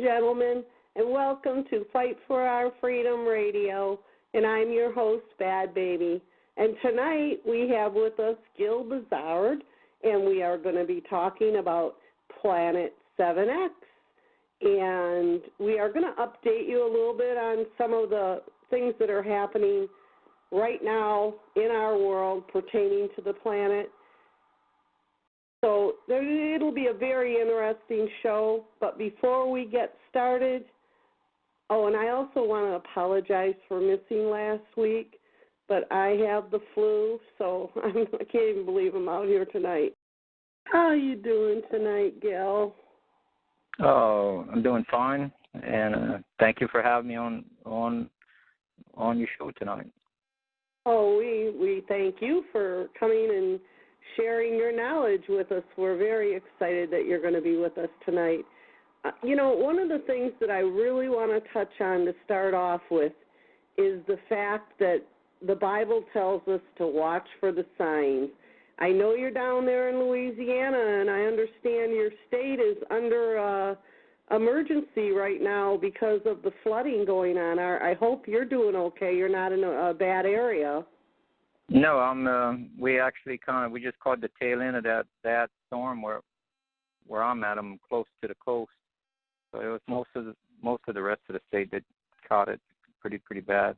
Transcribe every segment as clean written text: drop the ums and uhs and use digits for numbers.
gentlemen, and welcome to Fight for Our Freedom Radio, and I'm your host, Badbaby. And tonight we have with us Gill Boussard, and we are going to be talking about Planet 7X. And we are going to update you a little bit on some of the things that are happening right now in our world pertaining to the planet. So it'll be a very interesting show, but before we get started, and I also want to apologize for missing last week, but I have the flu, so I can't even believe I'm out here tonight. How are you doing tonight, Gil? Oh, I'm doing fine, and thank you for having me on your show tonight. Oh, we thank you for coming and sharing your knowledge with us. We're very excited that you're going to be with us tonight. One of the things that I really want to touch on to start off with is the fact that the Bible tells us to watch for the signs. I know you're down there in Louisiana, and I understand your state is under emergency right now because of the flooding going on. I hope you're doing okay. You're not in a bad area. No, we just caught the tail end of that storm where I'm at. I'm close to the coast, so it was most of the rest of the state that caught it pretty bad.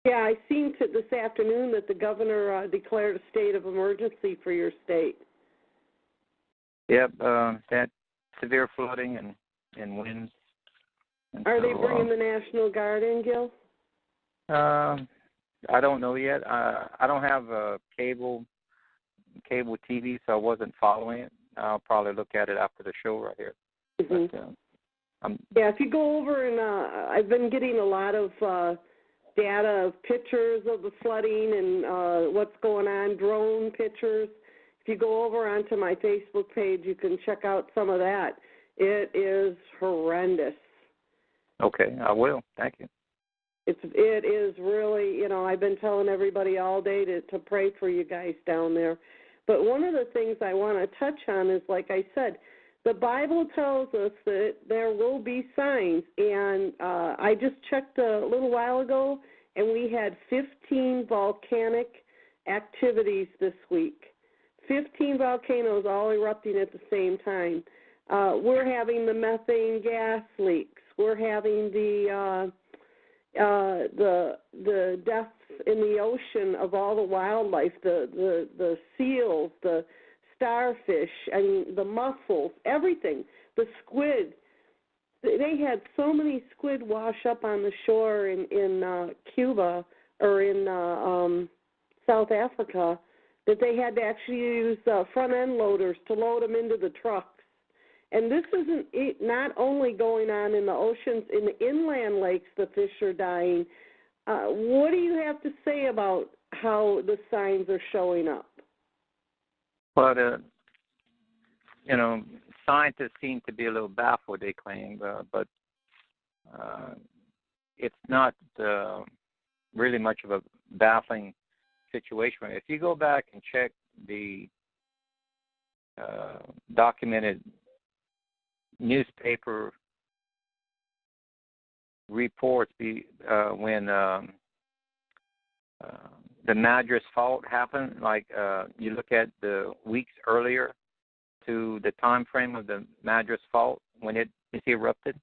Yeah, I seen this afternoon that the governor declared a state of emergency for your state. Yep, that severe flooding and winds. Are they bringing the National Guard in, Gil? I don't know yet. I don't have a cable TV, so I wasn't following it. I'll probably look at it after the show right here. Mm-hmm. But, if you go over and I've been getting a lot of data of pictures of the flooding and what's going on, drone pictures. If you go over onto my Facebook page, you can check out some of that. It is horrendous. Okay, I will. Thank you. It is really, I've been telling everybody all day to pray for you guys down there. But one of the things I want to touch on is, like I said, the Bible tells us that there will be signs. And I just checked a little while ago, and we had 15 volcanic activities this week. 15 volcanoes all erupting at the same time. We're having the methane gas leaks. We're having the deaths in the ocean of all the wildlife, the seals, the starfish, and the mussels, everything, the squid. They had so many squid wash up on the shore in Cuba or in South Africa that they had to actually use front-end loaders to load them into the trucks. And this isn't not only going on in the oceans, in the inland lakes, the fish are dying. What do you have to say about how the signs are showing up? Well, scientists seem to be a little baffled, they claim, but it's not really much of a baffling situation. If you go back and check the documented newspaper reports when the Madras fault happened, like you look at the weeks earlier to the time frame of the Madras fault when it erupted,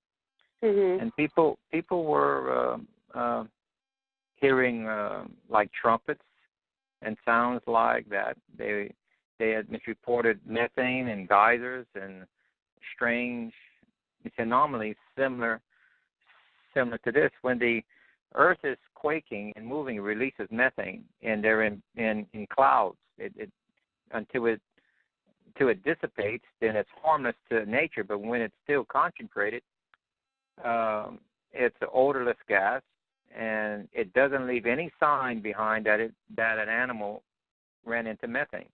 mm-hmm. and people were hearing like trumpets and sounds like that. They had misreported methane and geysers and strange anomalies similar to this. When the Earth is quaking and moving, it releases methane, and they're in clouds. Until it dissipates, then it's harmless to nature. But when it's still concentrated, it's an odorless gas, and it doesn't leave any sign behind that an animal ran into methane.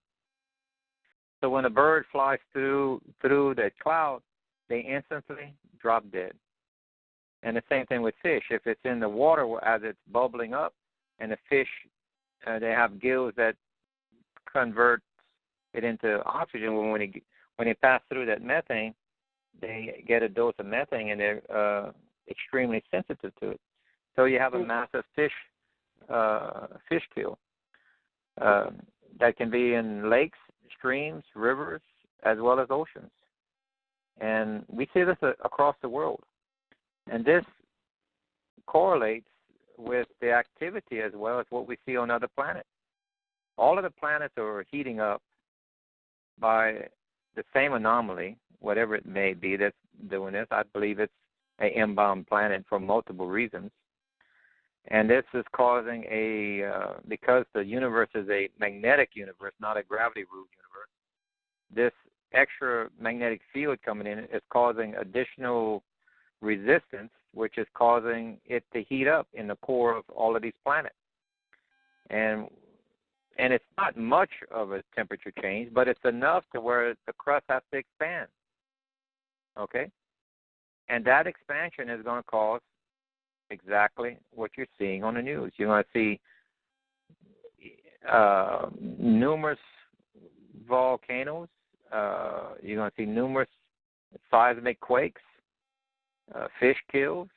So when a bird flies through the cloud, they instantly drop dead. And the same thing with fish. If it's in the water as it's bubbling up, and the fish, they have gills that convert it into oxygen. When they pass through that methane, they get a dose of methane and they're extremely sensitive to it. So you have a massive fish kill that can be in lakes, streams, rivers, as well as oceans. And we see this across the world. And this correlates with the activity as well as what we see on other planets. All of the planets are heating up by the same anomaly, whatever it may be that's doing this. I believe it's an inbound planet for multiple reasons. And this is causing because the universe is a magnetic universe, not a gravity-ruled universe, this extra magnetic field coming in is causing additional resistance, which is causing it to heat up in the core of all of these planets. And it's not much of a temperature change, but it's enough to where the crust has to expand. Okay? And that expansion is going to cause exactly what you're seeing on the news. You're going to see numerous volcanoes. You're going to see numerous seismic quakes, fish kills,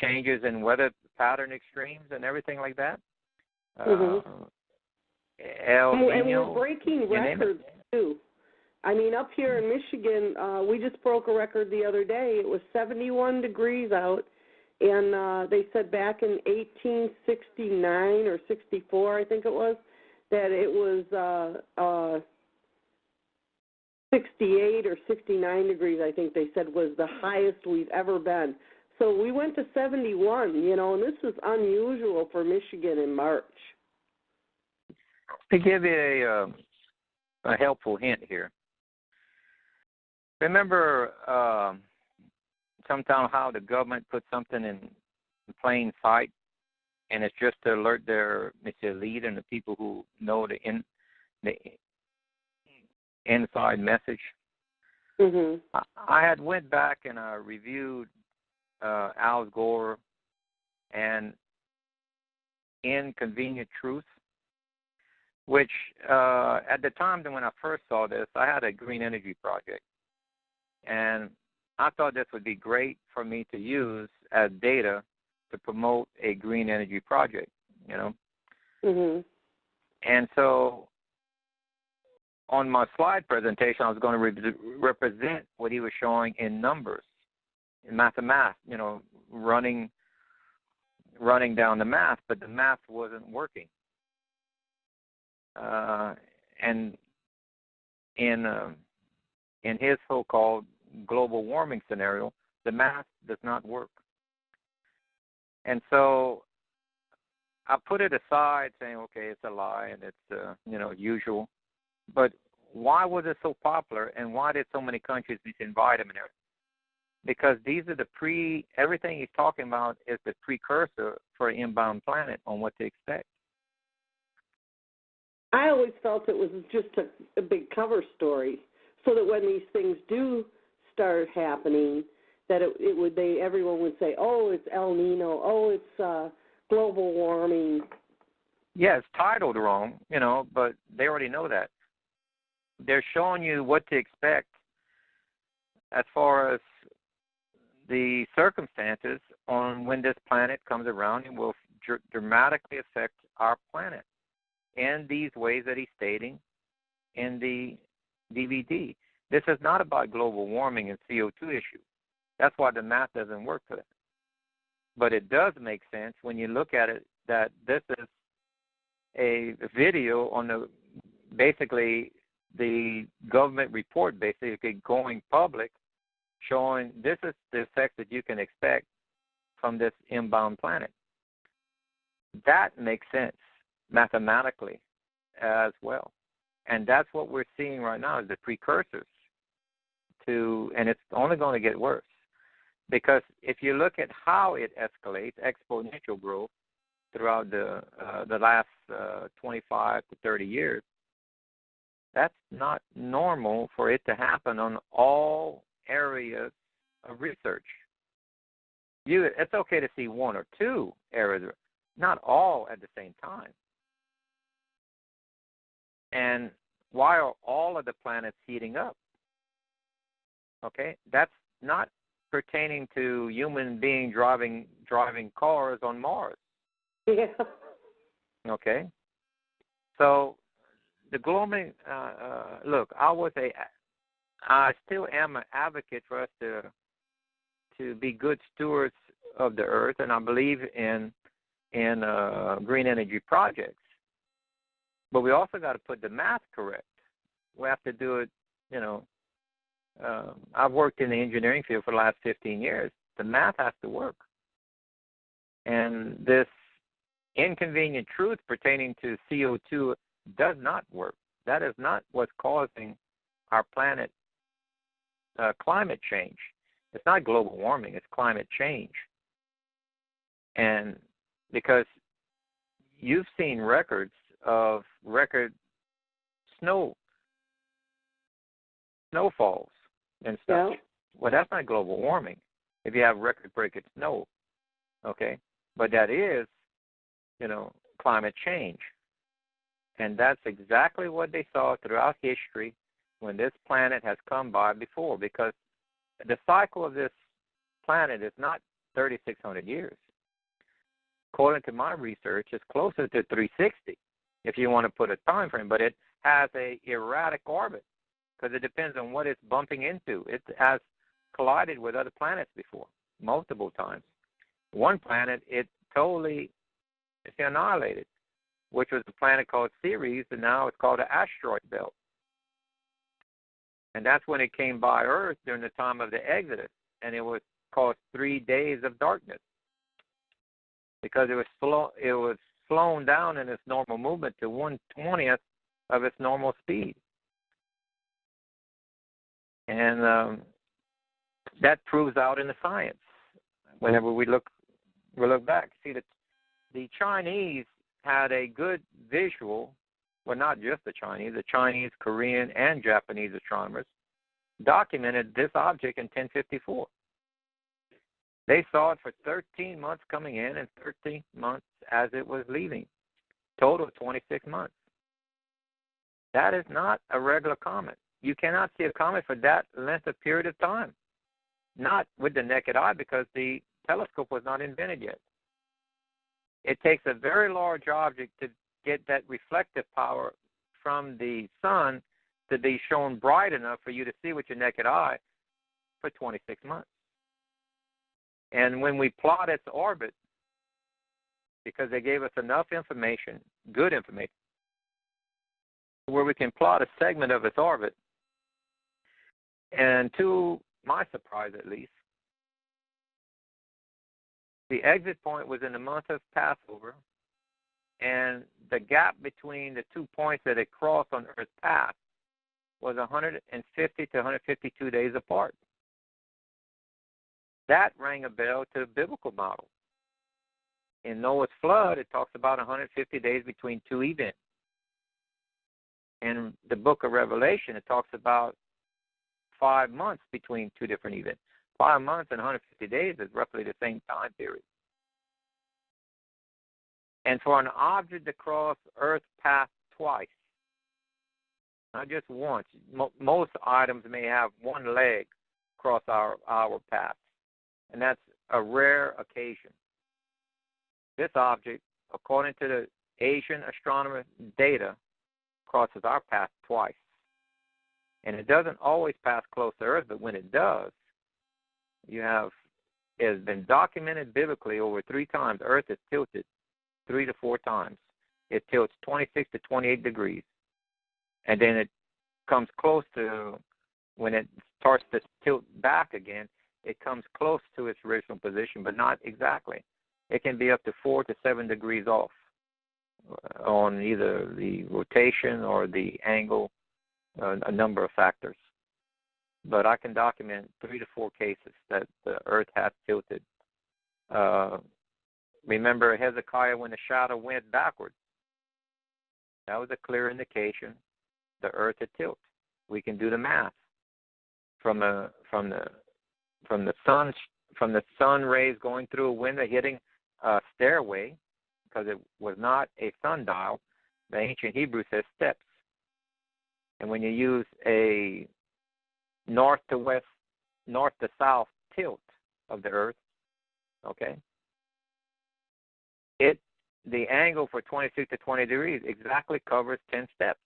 changes in weather pattern extremes and everything like that. El Nino, and we're breaking records, too. I mean, up here in Michigan, we just broke a record the other day. It was 71 degrees out, and they said back in 1869 or 64, I think it was, that it was 68 or 69 degrees, I think they said, was the highest we've ever been. So we went to 71, and this was unusual for Michigan in March. To give you a helpful hint here, remember sometimes how the government puts something in plain sight, and it's just to alert their elite and the people who know the inside message. Mm-hmm. I had went back and I reviewed Al Gore and Inconvenient Truth, which at the time when I first saw this, I had a green energy project. And I thought this would be great for me to use as data to promote a green energy project, Mm-hmm. And so on my slide presentation, I was going to represent what he was showing in numbers, in mathematics, running down the math, but the math wasn't working. And in his so-called global warming scenario, the math does not work. And so I put it aside saying, okay, it's a lie and it's, usual. But why was it so popular and why did so many countries invite him in there? Because these are everything he's talking about is the precursor for an inbound planet on what to expect. I always felt it was just a big cover story, so that when these things do start happening, that everyone would say, oh, it's El Nino, oh, it's global warming. Yeah, it's titled wrong, but they already know that. They're showing you what to expect as far as the circumstances on when this planet comes around and will dramatically affect our planet in these ways that he's stating in the DVD. This is not about global warming and CO2 issue. That's why the math doesn't work for that. But it does make sense when you look at it that this is a video on basically the government report, basically going public, showing this is the effects that you can expect from this inbound planet. That makes sense mathematically as well. And that's what we're seeing right now is the precursors to, and it's only going to get worse. Because if you look at how it escalates, exponential growth throughout the last 25 to 30 years, that's not normal for it to happen on all areas of research. It's okay to see one or two areas, not all at the same time. And why are all of the planets heating up? Okay, that's not pertaining to human being driving cars on Mars. Yeah. Okay, so the global look, I still am an advocate for us to be good stewards of the earth, and I believe in green energy projects. But we also got to put the math correct. We have to do it, you know. I've worked in the engineering field for the last 15 years. The math has to work. And this inconvenient truth pertaining to CO2 does not work. That is not what's causing our planet climate change. It's not global warming, it's climate change. And because you've seen record snowfalls and stuff. Yeah. Well, that's not global warming if you have record-breaking snow, okay? But that is, you know, climate change. And that's exactly what they saw throughout history when this planet has come by before, because the cycle of this planet is not 3,600 years. According to my research, it's closer to 360 if you want to put a time frame, but it has a erratic orbit because it depends on what it's bumping into. It has collided with other planets before, multiple times. One planet, it's annihilated, which was a planet called Ceres, and now it's called an asteroid belt. And that's when it came by Earth during the time of the Exodus, and it was called 3 days of darkness because it was slowing down in its normal movement to 1/20th of its normal speed. And that proves out in the science whenever we look back. See, the Chinese had a good visual, well, not just the Chinese, Korean, and Japanese astronomers documented this object in 1054. They saw it for 13 months coming in and 13 months as it was leaving. Total of 26 months. That is not a regular comet. You cannot see a comet for that length of period of time. Not with the naked eye because the telescope was not invented yet. It takes a very large object to get that reflective power from the sun to be shown bright enough for you to see with your naked eye for 26 months. And when we plot its orbit, because they gave us enough information, good information, where we can plot a segment of its orbit, and to my surprise at least, the exit point was in the month of Passover, and the gap between the 2 points that it crossed on Earth's path was 150 to 152 days apart. That rang a bell to a biblical model. In Noah's flood, it talks about 150 days between two events. In the book of Revelation, it talks about 5 months between two different events. 5 months and 150 days is roughly the same time period. And for an object to cross Earth's path twice, not just once, most items may have one leg cross our path, and that's a rare occasion. This object, according to the Asian astronomer data, crosses our path twice. And it doesn't always pass close to Earth, but when it does, it has been documented biblically over 3 times. Earth is tilted 3 to 4 times. It tilts 26 to 28 degrees. And then it comes close to, when it starts to tilt back again, it comes close to its original position, but not exactly. It can be up to 4 to 7 degrees off on either the rotation or the angle, a number of factors. But I can document 3 to 4 cases that the Earth has tilted. Remember Hezekiah when the shadow went backwards? That was a clear indication the Earth had tilted. We can do the math from the sun rays going through a window hitting a stairway, because it was not a sundial. The ancient Hebrew says steps. And when you use a north to west north to south tilt of the Earth, okay, the angle for 26 to 20 degrees exactly covers 10 steps.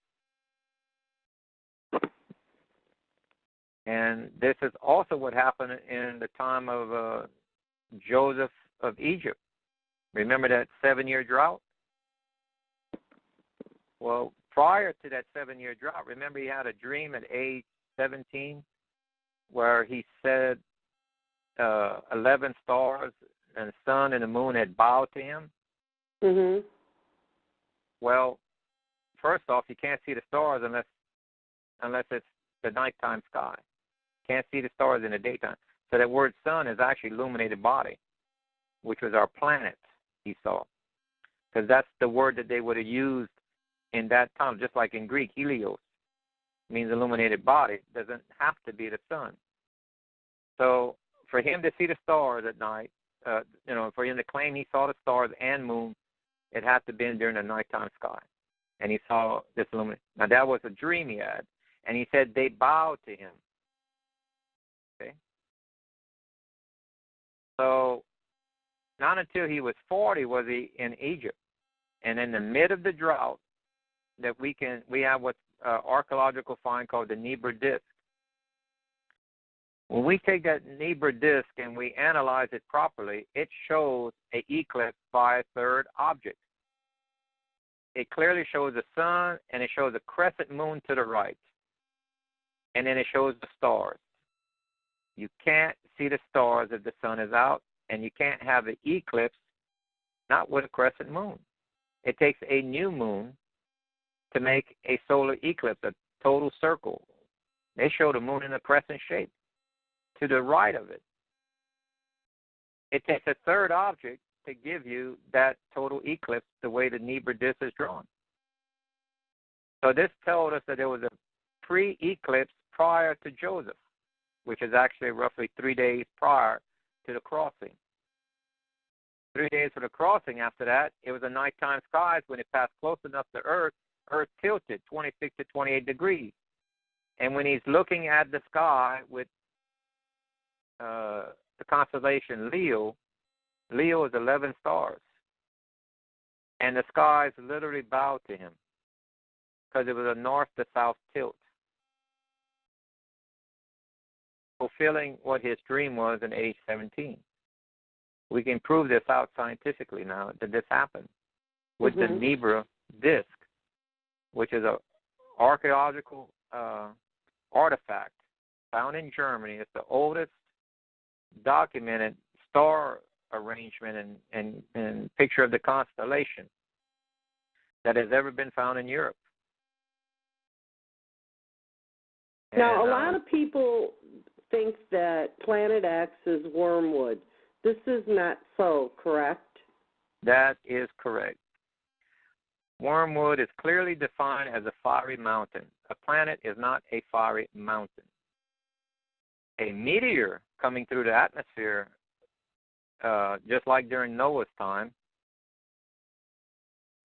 And this is also what happened in the time of Joseph of Egypt. Remember that 7-year drought? Well, prior to that 7-year drought, remember he had a dream at age 17 where he said 11 stars and the sun and the moon had bowed to him? Mhm. Well, first off, you can't see the stars unless it's the nighttime sky. Can't see the stars in the daytime. So that word sun is actually illuminated body, which was our planet he saw. Because that's the word that they would have used in that time, just like in Greek, helios means illuminated body. It doesn't have to be the sun. So for him to see the stars at night, for him to claim he saw the stars and moon, it had to have been during the nighttime sky. And he saw this illumination. Now, that was a dream he had. And he said they bowed to him. Okay? So not until he was 40 was he in Egypt. And in the mid of the drought, that we have what's archaeological find called the Nebra disk. When we take that Nebra disk and we analyze it properly, it shows an eclipse by a third object. It clearly shows the sun, and it shows a crescent moon to the right. And then it shows the stars. You can't see the stars if the sun is out, and you can't have an eclipse not with a crescent moon. It takes a new moon to make a solar eclipse, a total circle. They show the moon in a crescent shape to the right of it. It takes a third object to give you that total eclipse the way the Nebra disk is drawn. So this told us that there was a pre-eclipse prior to Joseph, which is actually roughly 3 days prior to the crossing. 3 days for the crossing. After that, it was a nighttime skies. When it passed close enough to Earth tilted 26 to 28 degrees. And when he's looking at the sky with the constellation Leo, Leo is 11 stars. And the skies literally bowed to him because it was a north to south tilt, fulfilling what his dream was at age 17. We can prove this out scientifically now that this happened with the Nebra disk, which is an archaeological artifact found in Germany. It's the oldest documented star arrangement and picture of the constellation that has ever been found in Europe. Now, a lot of people think that Planet X is wormwood. This is not so, correct? That is correct. Wormwood is clearly defined as a fiery mountain. A planet is not a fiery mountain. A meteor coming through the atmosphere, just like during Noah's time,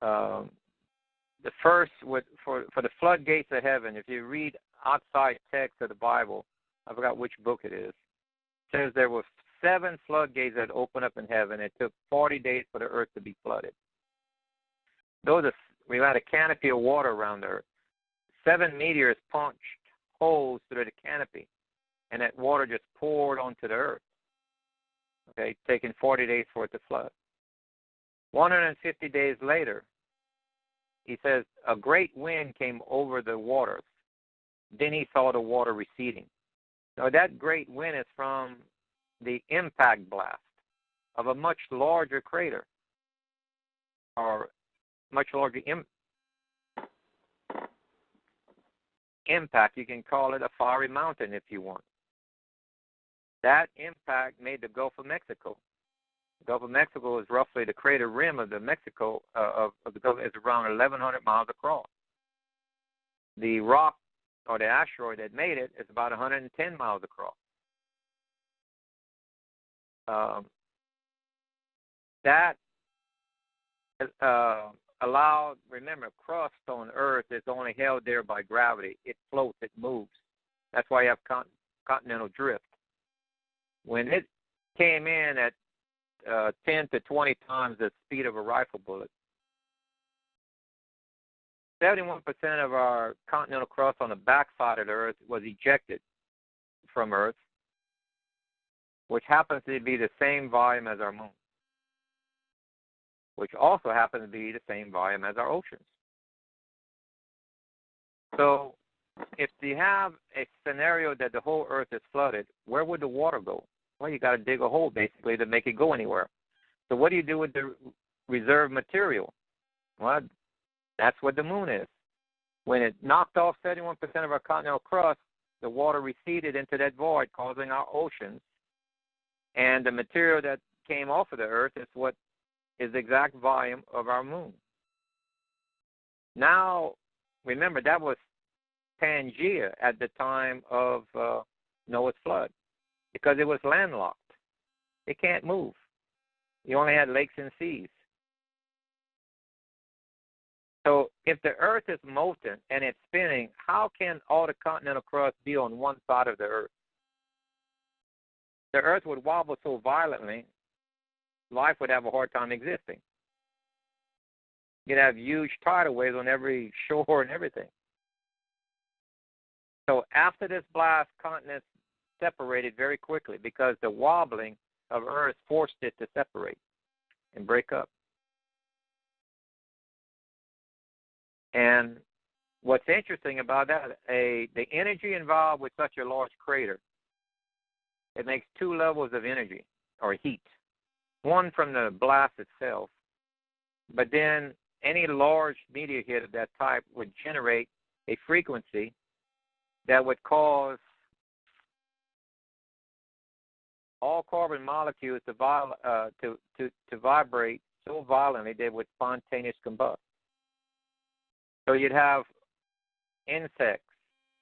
the first for the floodgates of heaven, if you read outside text of the Bible, I forgot which book it is, it says there were 7 floodgates that opened up in heaven. It took 40 days for the earth to be flooded. We had a canopy of water around the earth. 7 meteors punched holes through the canopy, and that water just poured onto the earth. Okay, taking 40 days for it to flood. 150 days later, he says, a great wind came over the waters. Then he saw the water receding. Now, that great wind is from the impact blast of a much larger crater, or much larger impact. You can call it a fiery mountain if you want. That impact made the Gulf of Mexico. The Gulf of Mexico is roughly the crater rim of the Mexico of the Gulf is around 1,100 miles across. The rock or the asteroid that made it is about 110 miles across. That allowed, remember, crust on Earth is only held there by gravity. It floats, it moves. That's why you have continental drift. when it came in at 10 to 20 times the speed of a rifle bullet, 71% of our continental crust on the backside of the Earth was ejected from Earth, which happens to be the same volume as our moon, which also happens to be the same volume as our oceans. So if you have a scenario that the whole Earth is flooded, where would the water go? Well, you got to dig a hole, basically, to make it go anywhere. So what do you do with the reserve material? Well, that's what the moon is. When it knocked off 71% of our continental crust, the water receded into that void, causing our oceans. And the material that came off of the Earth is what is the exact volume of our moon. Now, remember, that was Pangaea at the time of Noah's flood, because it was landlocked. It can't move. You only had lakes and seas. So if the Earth is molten and it's spinning, how can all the continental crust be on one side of the Earth? The Earth would wobble so violently, life would have a hard time existing. You'd have huge tidal waves on every shore and everything. So after this blast, continents separated very quickly because the wobbling of Earth forced it to separate and break up. And what's interesting about that, the energy involved with such a large crater, it makes two levels of energy or heat. One from the blast itself, but then any large meteor hit of that type would generate a frequency that would cause all carbon molecules to vibrate so violently they would spontaneous combust. So you'd have insects,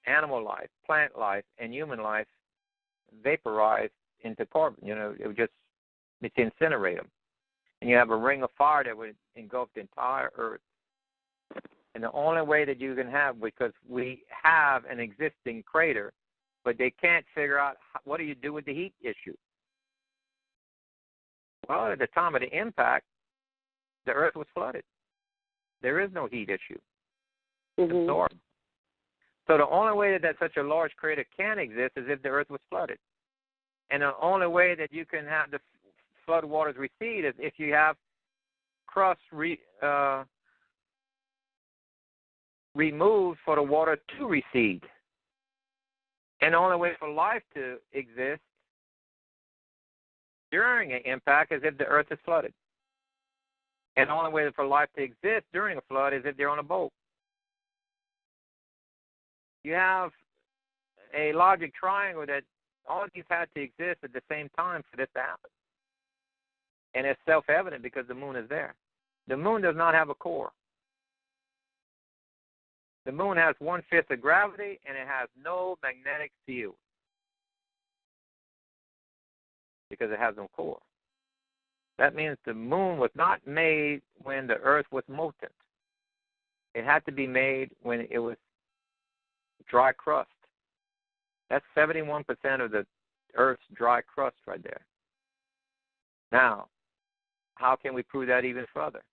animal life, plant life, and human life vaporized into carbon. It would just incinerate them. And you have a ring of fire that would engulf the entire Earth. And the only way that you can have, because we have an existing crater, but they can't figure out what do you do with the heat issue. Well, at the time of the impact, the Earth was flooded. There is no heat issue. Absorbed. So the only way that such a large crater can exist is if the Earth was flooded. And the only way that you can have the flood waters recede is if you have crust removed for the water to recede. And the only way for life to exist during an impact is if the Earth is flooded. And the only way for life to exist during a flood is if they're on a boat. You have a logic triangle that all of these had to exist at the same time for this to happen. And it's self-evident because the moon is there. The moon does not have a core. The moon has 1/5 of gravity, and it has no magnetic field because it has no core. That means the moon was not made when the Earth was molten. It had to be made when it was dry crust. That's 71% of the Earth's dry crust right there. Now, how can we prove that even further?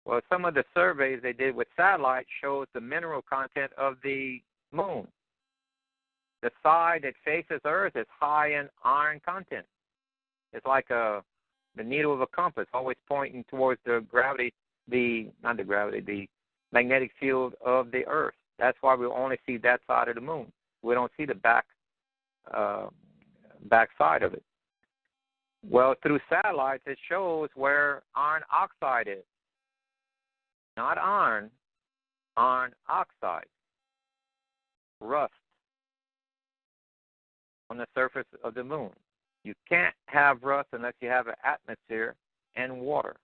Well, some of the surveys they did with satellites shows the mineral content of the moon. The side that faces Earth is high in iron content. It's like the needle of a compass, always pointing towards the magnetic field of the Earth. That's why we only see that side of the moon. We don't see the back side of it. Well, through satellites, it shows where iron oxide is. Not iron oxide, rust on the surface of the moon. You can't have rust unless you have an atmosphere and water.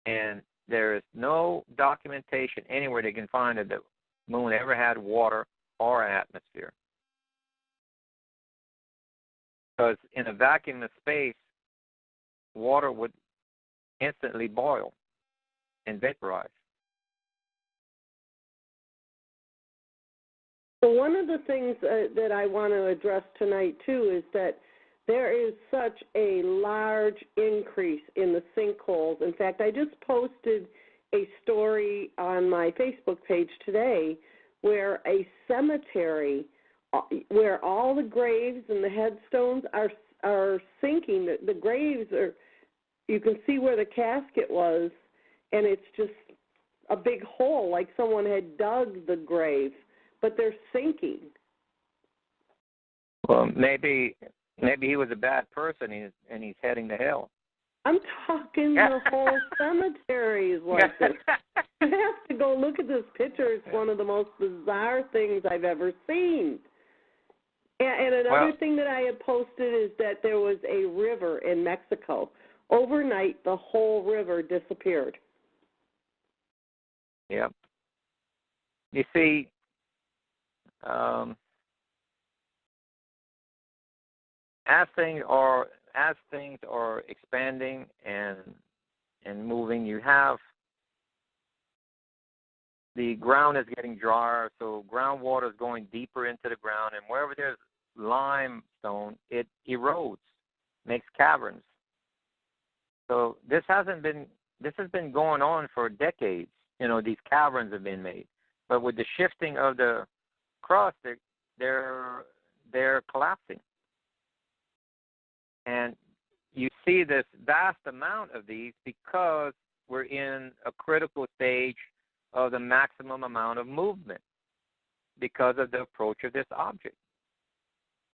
And there is no documentation anywhere they can find that the moon ever had water or an atmosphere. Because in a vacuum of space, water would instantly boil and vaporize. So one of the things that I want to address tonight, too, is that there is such a large increase in the sinkholes. In fact, I just posted a story on my Facebook page today where a cemetery, where all the graves and the headstones are sinking. The graves are, you can see where the casket was, and it's just a big hole, like someone had dug the grave, but they're sinking. Well, maybe he was a bad person and he's heading to hell. I'm talking the whole cemetery is like this. You have to go look at this picture. It's one of the most bizarre things I've ever seen. And another thing that I had posted is that there was a river in Mexico. Overnight, the whole river disappeared. Yep. You see, as things are expanding and moving, you have the ground is getting drier, so groundwater is going deeper into the ground, and wherever there's limestone, it erodes, makes caverns. So this has been going on for decades. You know, these caverns have been made, but with the shifting of the crust, they're collapsing. And you see this vast amount of these because we're in a critical stage of the maximum amount of movement because of the approach of this object.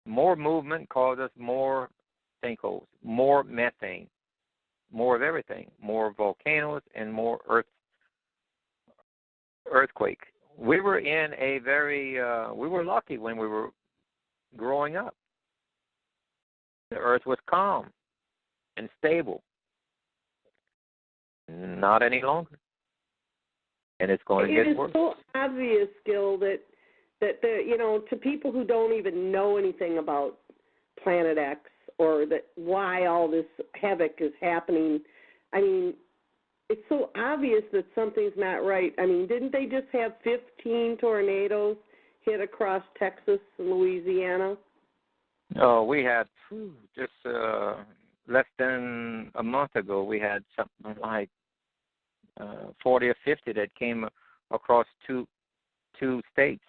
More movement causes more sinkholes, more methane, more of everything, more volcanoes, and more earthquake. We were in a very, we were lucky when we were growing up. The earth was calm and stable. Not any longer. And it's going to get worse. It is so obvious, Gil, that you know, to people who don't even know anything about Planet X or that why all this havoc is happening, I mean, it's so obvious that something's not right. I mean, didn't they just have 15 tornadoes hit across Texas and Louisiana? Oh, we had just less than a month ago, we had something like 40 or 50 that came across two states.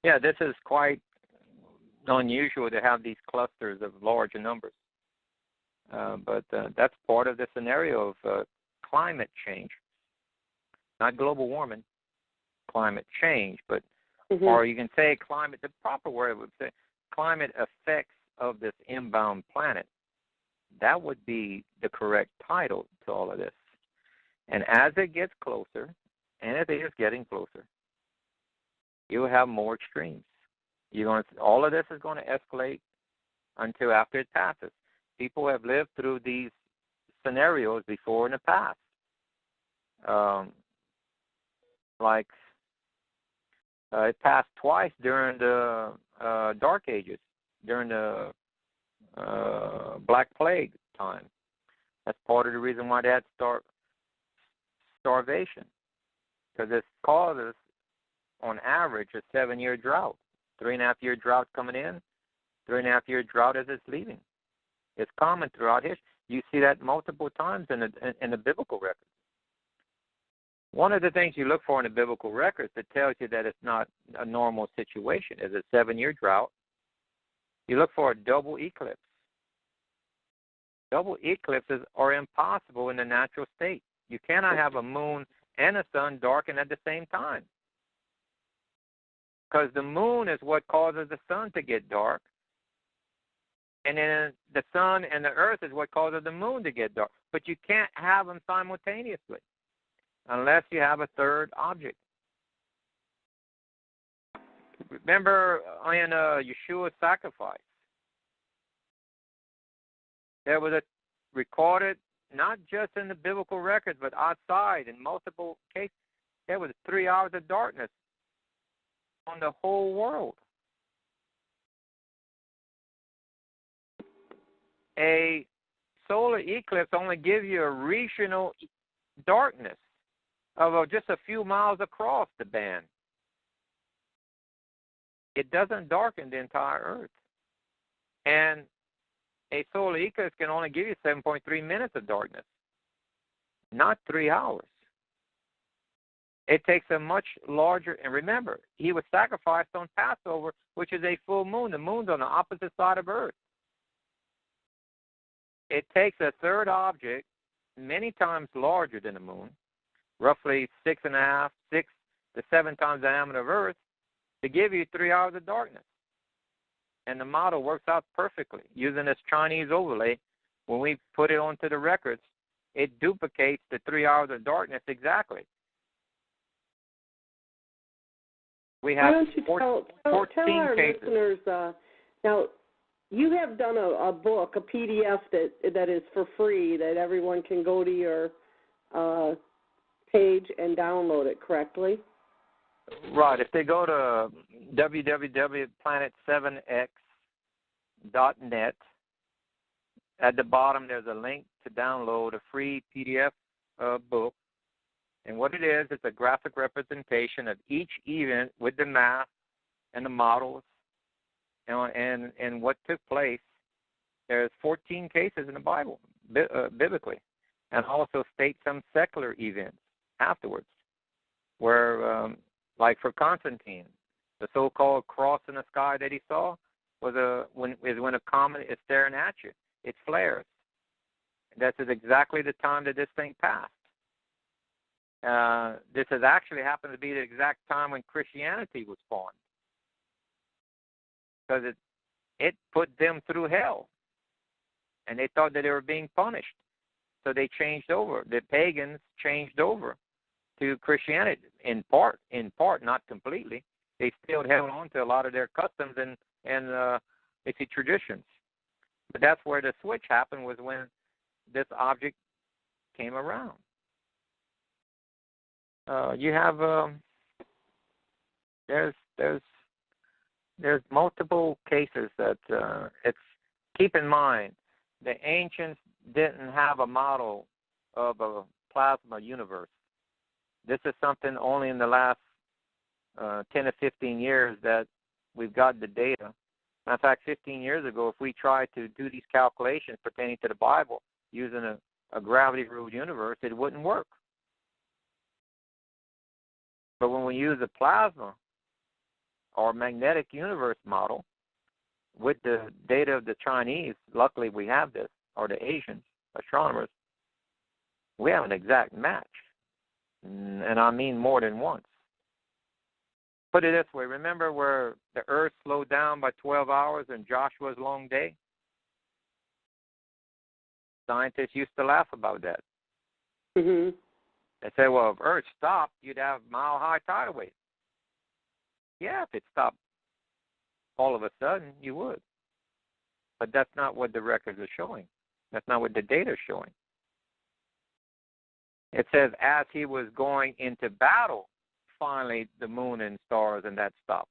Yeah, this is quite unusual to have these clusters of large numbers. But that's part of the scenario of climate change. Not global warming, climate change, but or you can say climate, the proper word would say climate effects of this inbound planet. That would be the correct title to all of this. And as it gets closer, and it is getting closer, you'll have more extremes. All of this is going to escalate until after it passes. People have lived through these scenarios before in the past. It passed twice during the Dark Ages, during the Black Plague time. That's part of the reason why they had starvation, because it causes, on average, a 7-year drought. 3.5-year drought coming in, 3.5-year drought as it's leaving. It's common throughout history. You see that multiple times in the biblical records. One of the things you look for in the biblical records that tells you that it's not a normal situation is a 7-year drought. You look for a double eclipse. Double eclipses are impossible in the natural state. You cannot have a moon and a sun darken at the same time, because the moon is what causes the sun to get dark, and then the sun and the earth is what causes the moon to get dark. But you can't have them simultaneously unless you have a third object. Remember in Yeshua's sacrifice, there was a recorded, not just in the biblical records, but outside in multiple cases, there was 3 hours of darkness on the whole world. A solar eclipse only gives you a regional darkness of just a few miles across the band. it doesn't darken the entire Earth. And a solar eclipse can only give you 7.3 minutes of darkness, not 3 hours. It takes a much larger, and remember, he was sacrificed on Passover, which is a full moon. The moon's on the opposite side of Earth. It takes a third object, many times larger than the moon, roughly 6.5, 6 to 7 times the diameter of Earth, to give you 3 hours of darkness. And the model works out perfectly. Using this Chinese overlay, when we put it onto the records, it duplicates the 3 hours of darkness exactly. We have Why don't you tell 14 our cases. listeners, now, you have done a book, a PDF that is for free, that everyone can go to your page and download it, correctly? Right. If they go to www.planet7x.net, at the bottom there's a link to download a free PDF book. And what it is, it's a graphic representation of each event with the math and the models and what took place. There's 14 cases in the Bible, biblically, and also state some secular events afterwards, where, like for Constantine, the so-called cross in the sky that he saw was when a comet is staring at you. It flares. This is exactly the time that this thing passed. This has actually happened to be the exact time when Christianity was formed, because it put them through hell, and they thought that they were being punished, so they changed over. The pagans changed over to Christianity in part, not completely. They still held on to a lot of their customs and traditions, but that's where the switch happened, was when this object came around. You have there's multiple cases that it's. Keep in mind, the ancients didn't have a model of a plasma universe. This is something only in the last 10 to 15 years that we've got the data. In fact, 15 years ago, if we tried to do these calculations pertaining to the Bible using a gravity-ruled universe, it wouldn't work. But when we use a plasma or magnetic universe model with the data of the Chinese, luckily we have this, or the Asian astronomers, we have an exact match. And I mean more than once. Put it this way, remember where the Earth slowed down by 12 hours in Joshua's long day? Scientists used to laugh about that. Mm-hmm. They say, well, if Earth stopped, you'd have mile-high tidal waves. Yeah, if it stopped all of a sudden, you would. But that's not what the records are showing. That's not what the data is showing. It says, as he was going into battle, finally the moon and stars, and that stopped.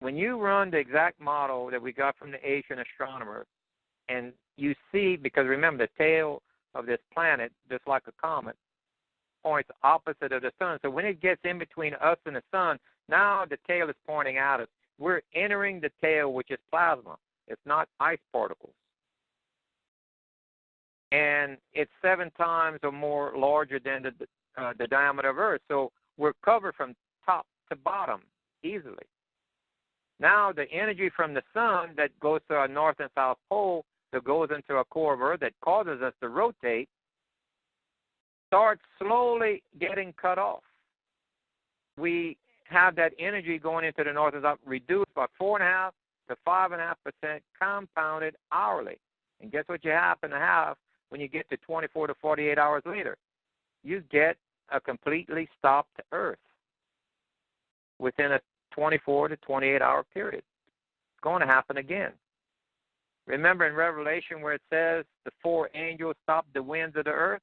When you run the exact model that we got from the Asian astronomers, and you see, because remember, the tail of this planet, just like a comet, points opposite of the sun. So when it gets in between us and the sun, now the tail is pointing at us. We're entering the tail, which is plasma. It's not ice particles. And it's 7 times or more larger than the diameter of Earth. So we're covered from top to bottom easily. Now the energy from the sun that goes to our north and south pole, that goes into our core of Earth, that causes us to rotate, starts slowly getting cut off. We have that energy going into the north and south reduced by 4.5% to 5.5% compounded hourly. And guess what you happen to have when you get to 24 to 48 hours later? You get a completely stopped Earth within a 24 to 28 hour period. It's going to happen again. Remember in Revelation where it says the 4 angels stopped the winds of the earth?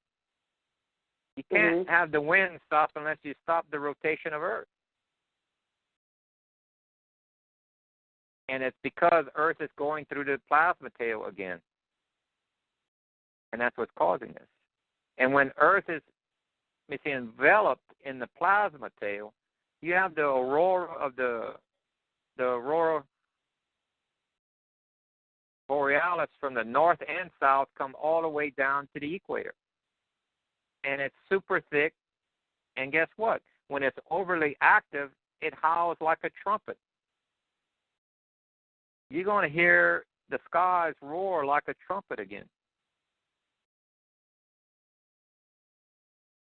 You can't have the wind stop unless you stop the rotation of Earth. And it's because Earth is going through the plasma tail again. And that's what's causing this. And when Earth is enveloped in the plasma tail, you have the aurora of the aurora borealis from the north and south come all the way down to the equator. And it's super thick. And guess what? When it's overly active, it howls like a trumpet. You're going to hear the skies roar like a trumpet again.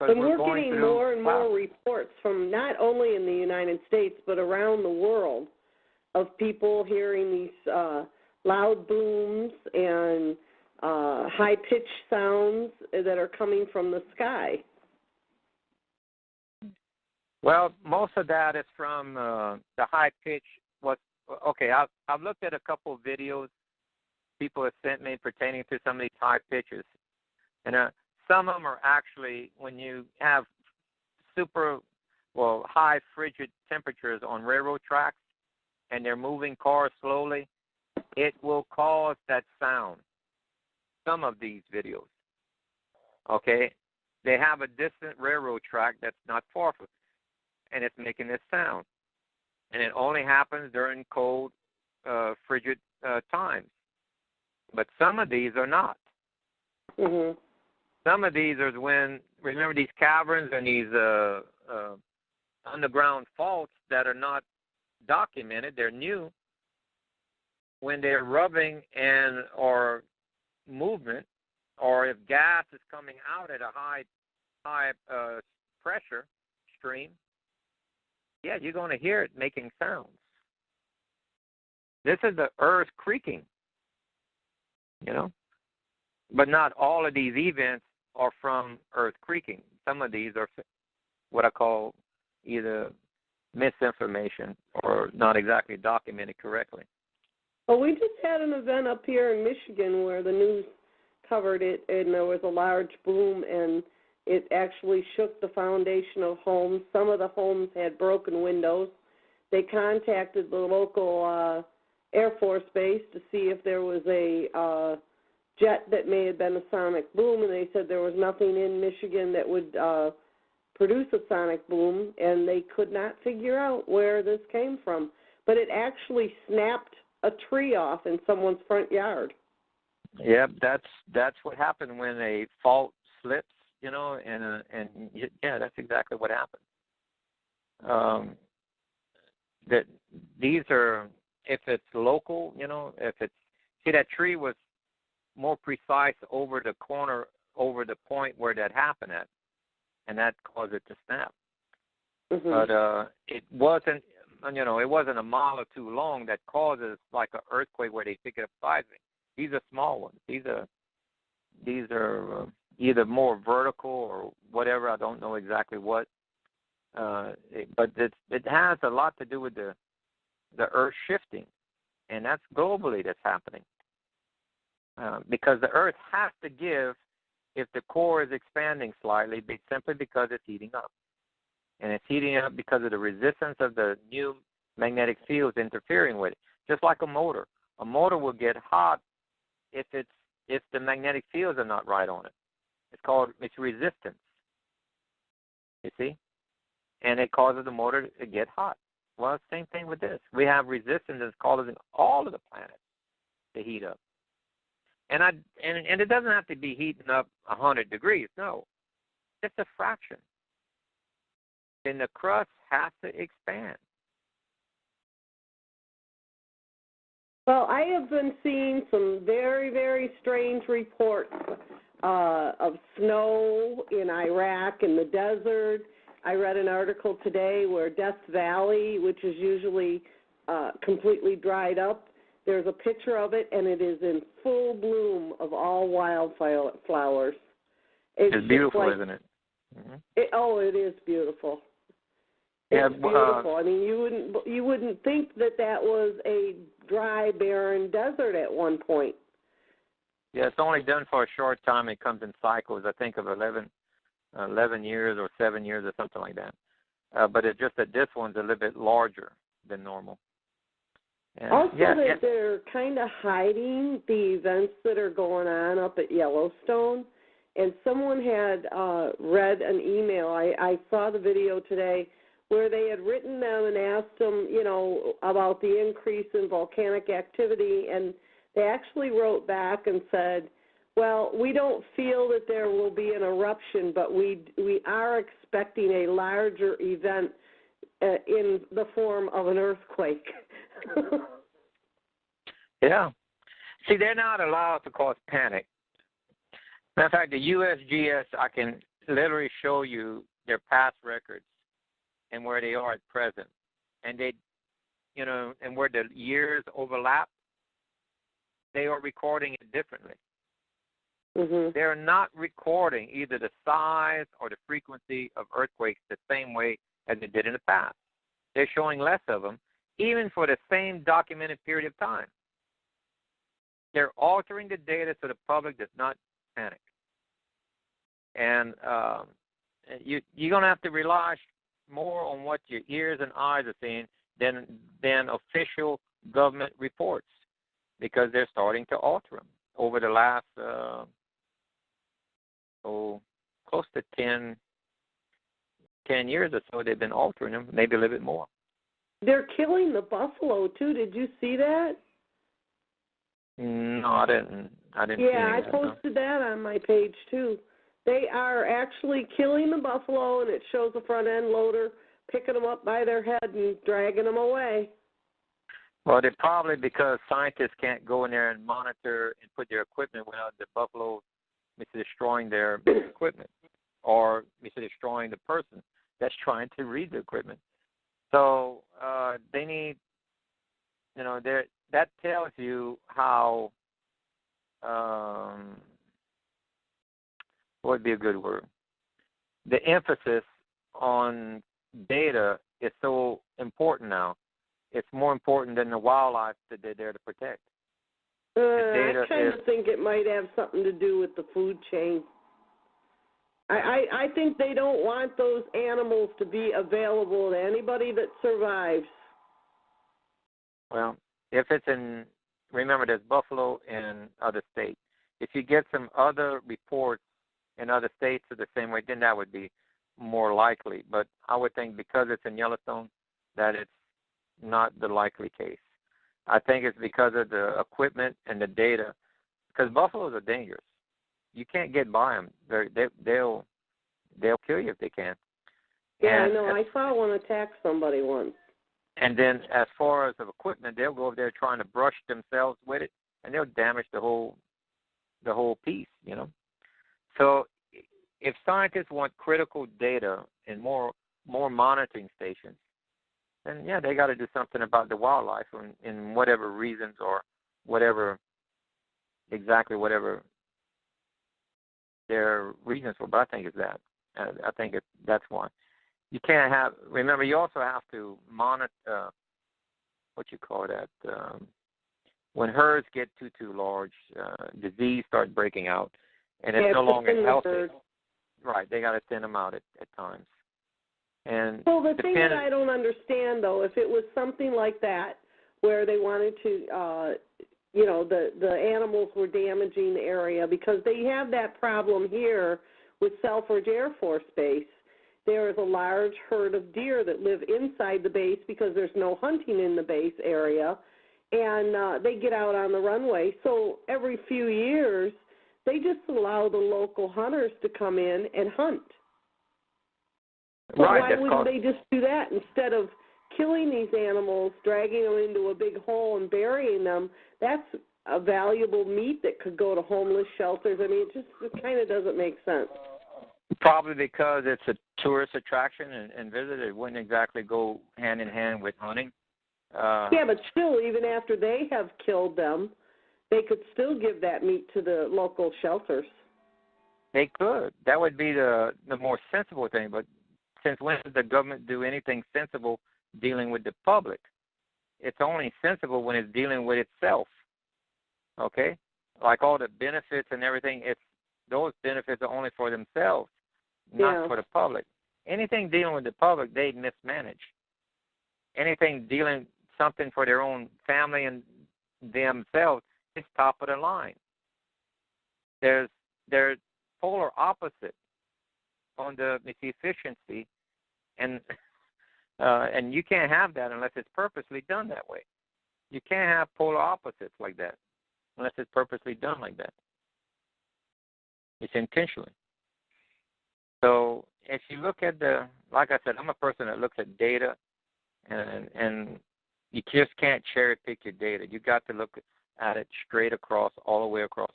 And we're getting more and more reports from not only in the United States but around the world of people hearing these loud booms and high-pitched sounds that are coming from the sky. Well, most of that is from the high pitch. Okay, I've looked at a couple of videos people have sent me pertaining to some of these high pitches. And some of them are actually when you have high frigid temperatures on railroad tracks and they're moving cars slowly, it will cause that sound. Some of these videos. Okay? They have a distant railroad track that's not far from it, and it's making this sound. And it only happens during cold, frigid times. But some of these are not. Mm-hmm. Some of these are when, remember these caverns and these underground faults that are not documented, they're new. When they're rubbing or movement, or if gas is coming out at a high pressure stream, yeah, you're going to hear it making sounds. This is the earth creaking, you know. But not all of these events are from earth creaking. Some of these are what I call either misinformation or not exactly documented correctly. Well, we just had an event up here in Michigan where the news covered it, and there was a large boom, and it actually shook the foundation of homes. Some of the homes had broken windows. They contacted the local Air Force base to see if there was a jet that may have been a sonic boom, and they said there was nothing in Michigan that would produce a sonic boom, and they could not figure out where this came from. But it actually snapped a tree off in someone's front yard. Yep, that's what happened when a fault slips, you know, and yeah, that's exactly what happened. That these are, if it's local, you know, that tree was more precise over the corner, over the point where that happened at, and that caused it to snap. Mm-hmm. But it wasn't, you know, it wasn't a mile or two long that causes like an earthquake where they pick it up sideways. These are small ones. These are either more vertical or whatever. I don't know exactly what. But it has a lot to do with the earth shifting, and that's globally that's happening. Because the earth has to give if the core is expanding slightly, simply because it's heating up. And it's heating up because of the resistance of the new magnetic fields interfering with it. Just like a motor. A motor will get hot if the magnetic fields are not right on it. It's resistance. You see? And it causes the motor to get hot. Well, same thing with this. We have resistance that's causing all of the planets to heat up. And it doesn't have to be heating up 100 degrees. No. Just a fraction. Then the crust has to expand. Well, I have been seeing some very, very strange reports of snow in Iraq, in the desert. I read an article today where Death Valley, which is usually completely dried up, there's a picture of it, and it is in full bloom of all wildflowers. It's beautiful, like, isn't it? Mm-hmm. It is beautiful. It's beautiful. I mean, you wouldn't think that was a dry, barren desert at one point. Yeah, it's only done for a short time. It comes in cycles, I think, of 11 years or 7 years or something like that. But it's just that this one's a little bit larger than normal. And also, they're kind of hiding the events that are going on up at Yellowstone. And someone had read an email. I saw the video today where they had written them and asked them, about the increase in volcanic activity, and they actually wrote back and said, well, we don't feel that there will be an eruption, but we are expecting a larger event in the form of an earthquake. Yeah. See, they're not allowed to cause panic. Matter of fact, the USGS, I can literally show you their past records and where they are at present. And they, and where the years overlap, they are recording it differently. Mm-hmm. They're not recording either the size or the frequency of earthquakes the same way as they did in the past. They're showing less of them, even for the same documented period of time. They're altering the data so the public does not panic. And you're going to have to rely more on what your ears and eyes are seeing than official government reports, because they're starting to alter them over the last, close to 10 years or so. They've been altering them, maybe a little bit more. They're killing the buffalo, too. Did you see that? No, I didn't see Yeah, I that, posted that on my page, too. They are actually killing the buffalo, and it shows a front-end loader picking them up by their head and dragging them away. Well, they're probably because scientists can't go in there and monitor and put their equipment without the buffalo destroying their equipment, or destroying the person that's trying to read the equipment. So they need, that tells you how, what would be a good word? The emphasis on data is so important now. It's more important than the wildlife that they're there to protect. I kind of think it might have something to do with the food chain. I think they don't want those animals to be available to anybody that survives. Well, if it's remember, there's buffalo in other states. If you get some other reports in other states of the same way, then that would be more likely. But I would think because it's in Yellowstone, that it's not the likely case. I think it's because of the equipment and the data, because buffaloes are dangerous. You can't get by them. They'll kill you if they can. Yeah, I know. I saw one attack somebody once. And then as far as of equipment, they'll go over there trying to brush themselves with it, and they'll damage the whole piece, So if scientists want critical data and more monitoring stations, then, yeah, they got to do something about the wildlife in whatever reasons or whatever their reasons for. But I think it's that. I think that's why. You can't have. Remember, you also have to monitor. When herds get too large, disease starts breaking out, and it's no longer healthy. Right, they got to thin them out at times. And so the thing that I don't understand, though, if it was something like that, where they wanted to, the animals were damaging the area, because they have that problem here with Selfridge Air Force Base. There is a large herd of deer that live inside the base because there's no hunting in the base area, and they get out on the runway. So every few years, they just allow the local hunters to come in and hunt. So why wouldn't they just do that instead of killing these animals, dragging them into a big hole and burying them? That's a valuable meat that could go to homeless shelters. I mean, it kind of doesn't make sense. Probably because it's a tourist attraction and visit. It wouldn't exactly go hand in hand with hunting. Yeah, but still, even after they have killed them, they could still give that meat to the local shelters. They could. That would be the more sensible thing. But since when does the government do anything sensible dealing with the public? It's only sensible when it's dealing with itself. Okay? Like all the benefits and everything, those benefits are only for themselves, not for the public. Anything dealing with the public, they mismanage. Anything dealing something for their own family and themselves, it's top of the line. They're polar opposite on the efficiency, and And you can't have that unless it's purposely done that way. You can't have polar opposites like that unless it's purposely done like that. It's intentionally. So if you look at like I said, I'm a person that looks at data, and you just can't cherry pick your data. You got to look at it straight across, all the way across,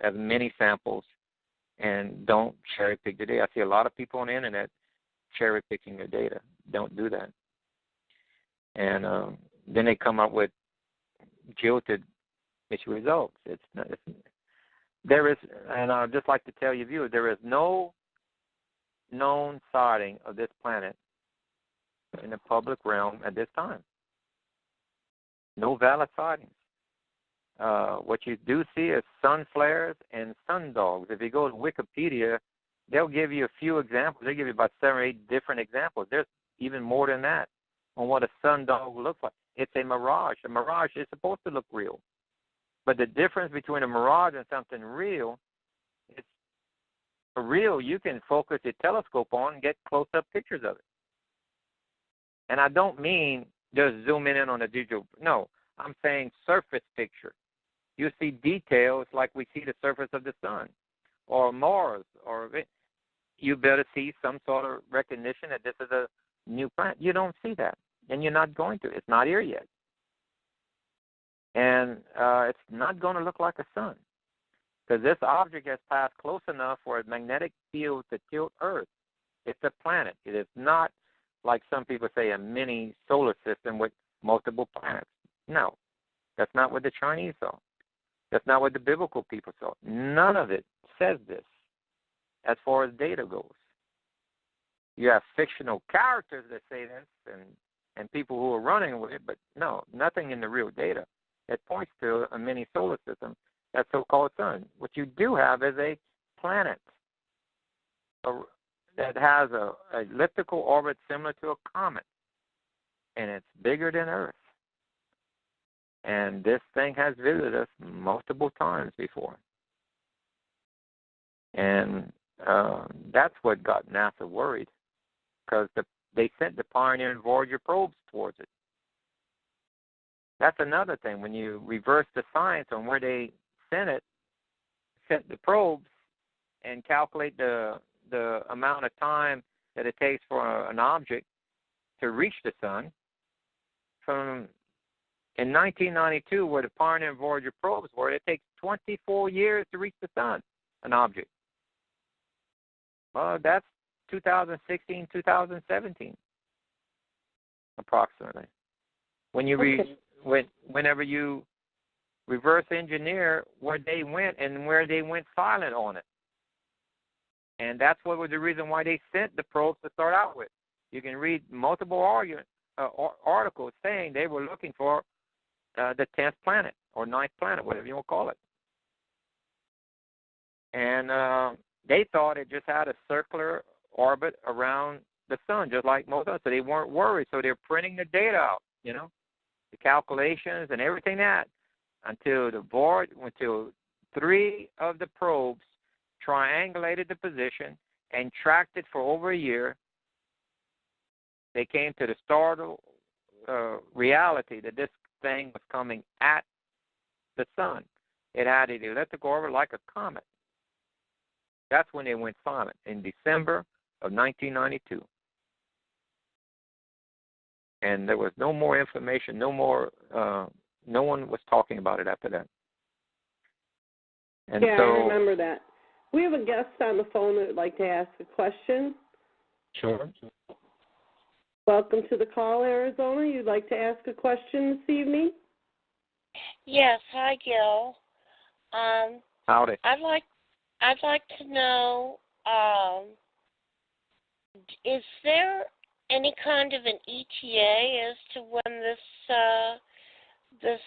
as many samples, and don't cherry pick the data. I see a lot of people on the internet cherry picking their data. Don't do that. And then they come up with jilted results. There is, and I'd just like to tell you, viewers, there is no known sighting of this planet in the public realm at this time. No valid sightings. What you do see is sun flares and sun dogs. If you go to Wikipedia, they'll give you a few examples. They give you about 7 or 8 different examples. There's even more than that on what a sun dog looks like. It's a mirage. A mirage is supposed to look real. But the difference between a mirage and something real, it's real. You can focus your telescope on and get close-up pictures of it. And I don't mean just zooming in on a digital. No, I'm saying surface picture. You see details like we see the surface of the sun or Mars, or you better see some sort of recognition that this is a new planet. You don't see that, and you're not going to. It's not here yet. And it's not going to look like a sun, because this object has passed close enough for a magnetic field to tilt Earth. It's a planet. It is not, like some people say, a mini solar system with multiple planets. No, that's not what the Chinese saw. That's not what the biblical people saw. None of it says this as far as data goes. You have fictional characters that say this and people who are running with it, but no, nothing in the real data. It points to a mini solar system, that so-called sun. What you do have is a planet that has a elliptical orbit similar to a comet, and it's bigger than Earth. And this thing has visited us multiple times before. And that's what got NASA worried, because they sent the Pioneer and Voyager probes towards it. That's another thing. When you reverse the science on where they sent the probes, and calculate the amount of time that it takes for an object to reach the sun, from in 1992, where the Pioneer and Voyager probes were, it takes 24 years to reach the sun, an object. Well, that's 2016, 2017, approximately. When you whenever you reverse engineer where they went and where they went silent on it. And that's what was the reason why they sent the probes to start out with. You can read multiple articles saying they were looking for the 10th planet or 9th planet, whatever you want to call it. And they thought it just had a circular orbit around the sun, just like most of us. So they weren't worried. So they're printing the data out, the calculations and everything until 3 of the probes triangulated the position and tracked it for over a year. They came to the startled reality that this thing was coming at the sun. It had an elliptical orbit like a comet. That's when they went silent, in December of 1992. And there was no more information, no one was talking about it after that. And yeah, so, I remember that. We have a guest on the phone that would like to ask a question. Sure. Welcome to the call, Arizona. You'd like to ask a question this evening? Yes. Hi, Gil. Howdy. I'd like to know, is there any kind of an ETA as to when this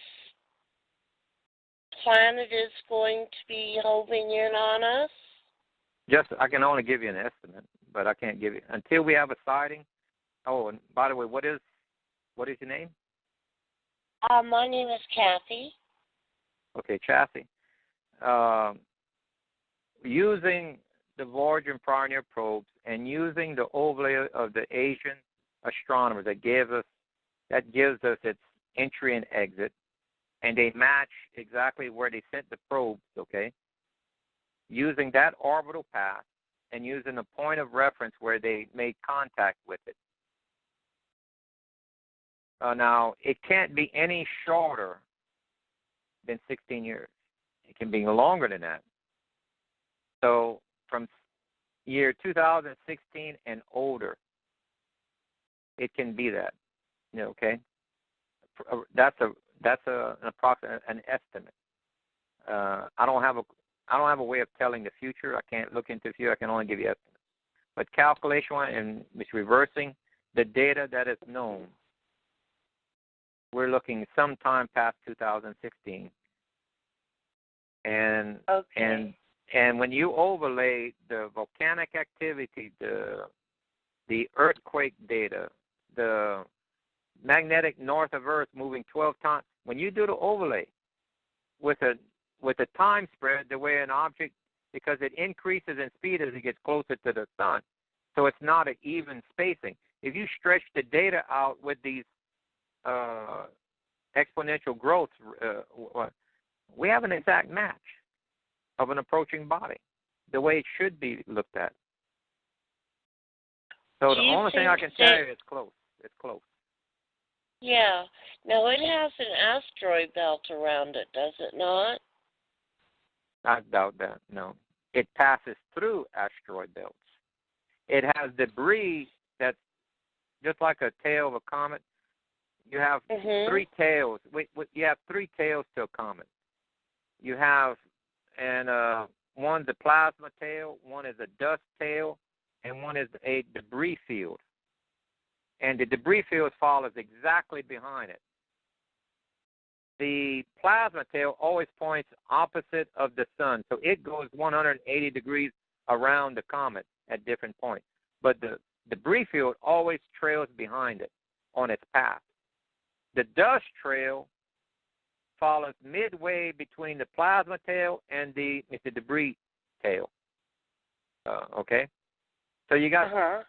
planet is going to be hovering in on us? I can only give you an estimate, but I can't give you until we have a sighting. Oh, and by the way, what is your name? My name is Kathy. Okay, Chassie. Using the Voyager and Pioneer probes and using the overlay of the Asian astronomers that gives us its entry and exit, and they match exactly where they sent the probes, okay, using that orbital path and using a point of reference where they made contact with it. Now, it can't be any shorter than 16 years. It can be longer than that. So from year 2016 and older, it can be that. Okay, that's an approximate, an estimate. I don't have a way of telling the future. I can't look into the future. I can only give you estimates. But calculation and it's reversing the data that is known. We're looking sometime past 2016, and when you overlay the volcanic activity, the earthquake data, the magnetic north of Earth moving 12 times, when you do the overlay with a time spread, the way an object, because it increases in speed as it gets closer to the sun, so it's not an even spacing. If you stretch the data out with these exponential growth, we have an exact match of an approaching body, the way it should be looked at. So the only thing I can tell you is close. It's close. Yeah. Now, it has an asteroid belt around it, does it not? I doubt that, no. It passes through asteroid belts. It has debris that's just like a tail of a comet. You have three tails. You have three tails to a comet. You have, and one's a plasma tail, one is a dust tail, and one is a debris field. And the debris field follows exactly behind it. The plasma tail always points opposite of the sun, so it goes 180 degrees around the comet at different points. But the debris field always trails behind it on its path. The dust trail follows midway between the plasma tail and the debris tail. Okay? So you got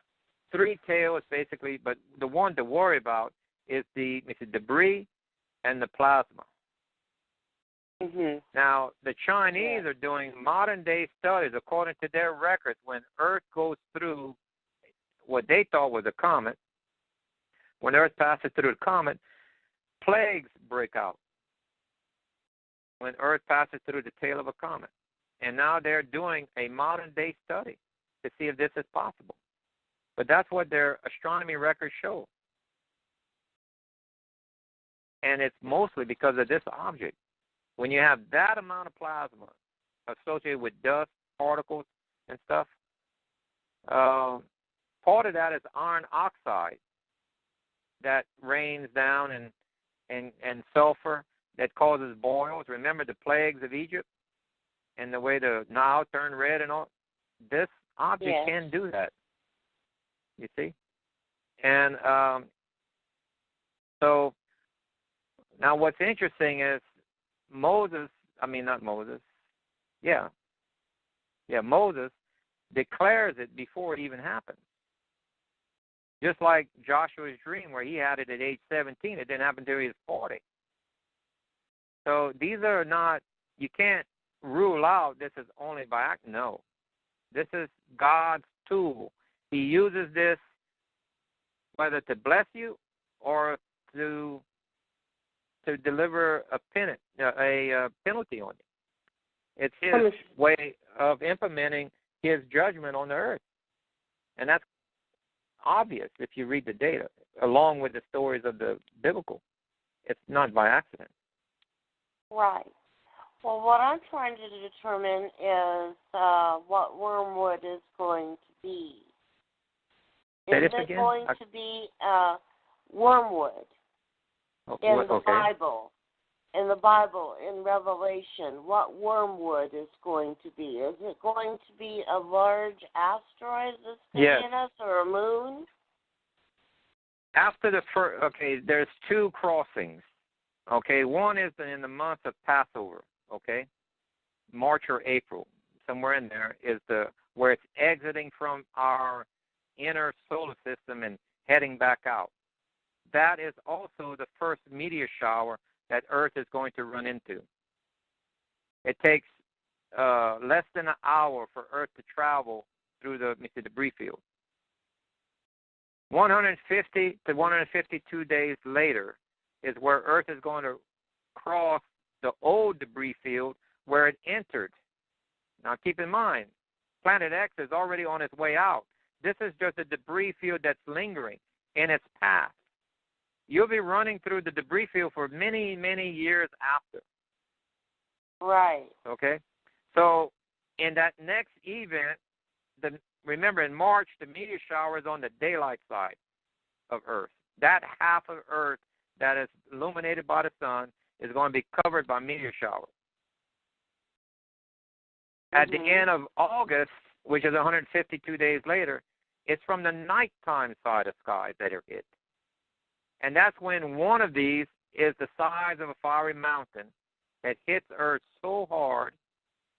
three tails basically, but the one to worry about is the debris and the plasma. Now, the Chinese are doing modern-day studies according to their records. When Earth goes through what they thought was a comet, when Earth passes through the comet, plagues break out when Earth passes through the tail of a comet. And now they're doing a modern-day study to see if this is possible. But that's what their astronomy records show. And it's mostly because of this object. When you have that amount of plasma associated with dust, particles, and stuff, part of that is iron oxide that rains down and sulfur that causes boils. Remember the plagues of Egypt and the way the Nile turned red and all? This object can do that, you see? And so now what's interesting is Moses declares it before it even happens. Just like Joshua's dream where he had it at age 17, it didn't happen until he was 40. So these are not, you can't rule out this is only by act. No. This is God's tool. He uses this whether to bless you or to deliver a penalty on you. It's his way of implementing his judgment on the earth. And that's obvious if you read the data, along with the stories of the biblical. It's not by accident. Right. Well, what I'm trying to determine is what wormwood is going to be. Is it going to be wormwood in the Bible? In the Bible, in Revelation, what wormwood is going to be? Is it going to be a large asteroid that's hitting us or a moon? After the first, there's two crossings. One is in the month of Passover, March or April, somewhere in there is where it's exiting from our inner solar system and heading back out. That is also the first meteor shower that Earth is going to run into. It takes less than an hour for Earth to travel through the debris field. 150 to 152 days later is where Earth is going to cross the old debris field where it entered. Now keep in mind, Planet X is already on its way out. This is just a debris field that's lingering in its path. You'll be running through the debris field for many, many years after. Right. Okay? So in that next event, remember in March, the meteor shower is on the daylight side of Earth. That half of Earth that is illuminated by the sun is going to be covered by meteor showers. At the end of August, which is 152 days later, it's from the nighttime side of the sky that are hit. And that's when one of these is the size of a fiery mountain that hits Earth so hard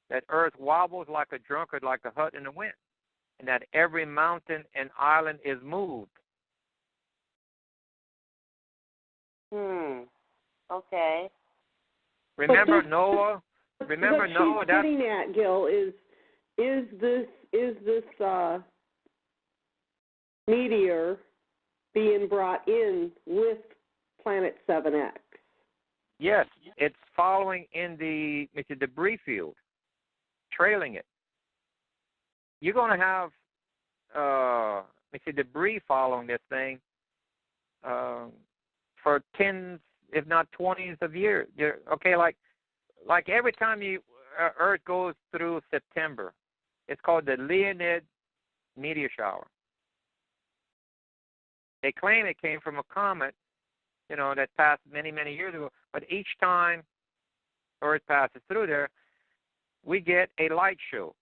that Earth wobbles like a drunkard, like a hut in the wind, and that every mountain and island is moved. Okay. Remember Noah? Remember Noah? What she's getting at, Gill, is this meteor being brought in with Planet 7X? Yes, it's following in the debris field, trailing it. You're going to have debris following this thing for tens, if not 20s of years. Okay, like every time Earth goes through September, it's called the Leonid meteor shower. They claim it came from a comet, that passed many, many years ago. But each time Earth passes through there, we get a light show.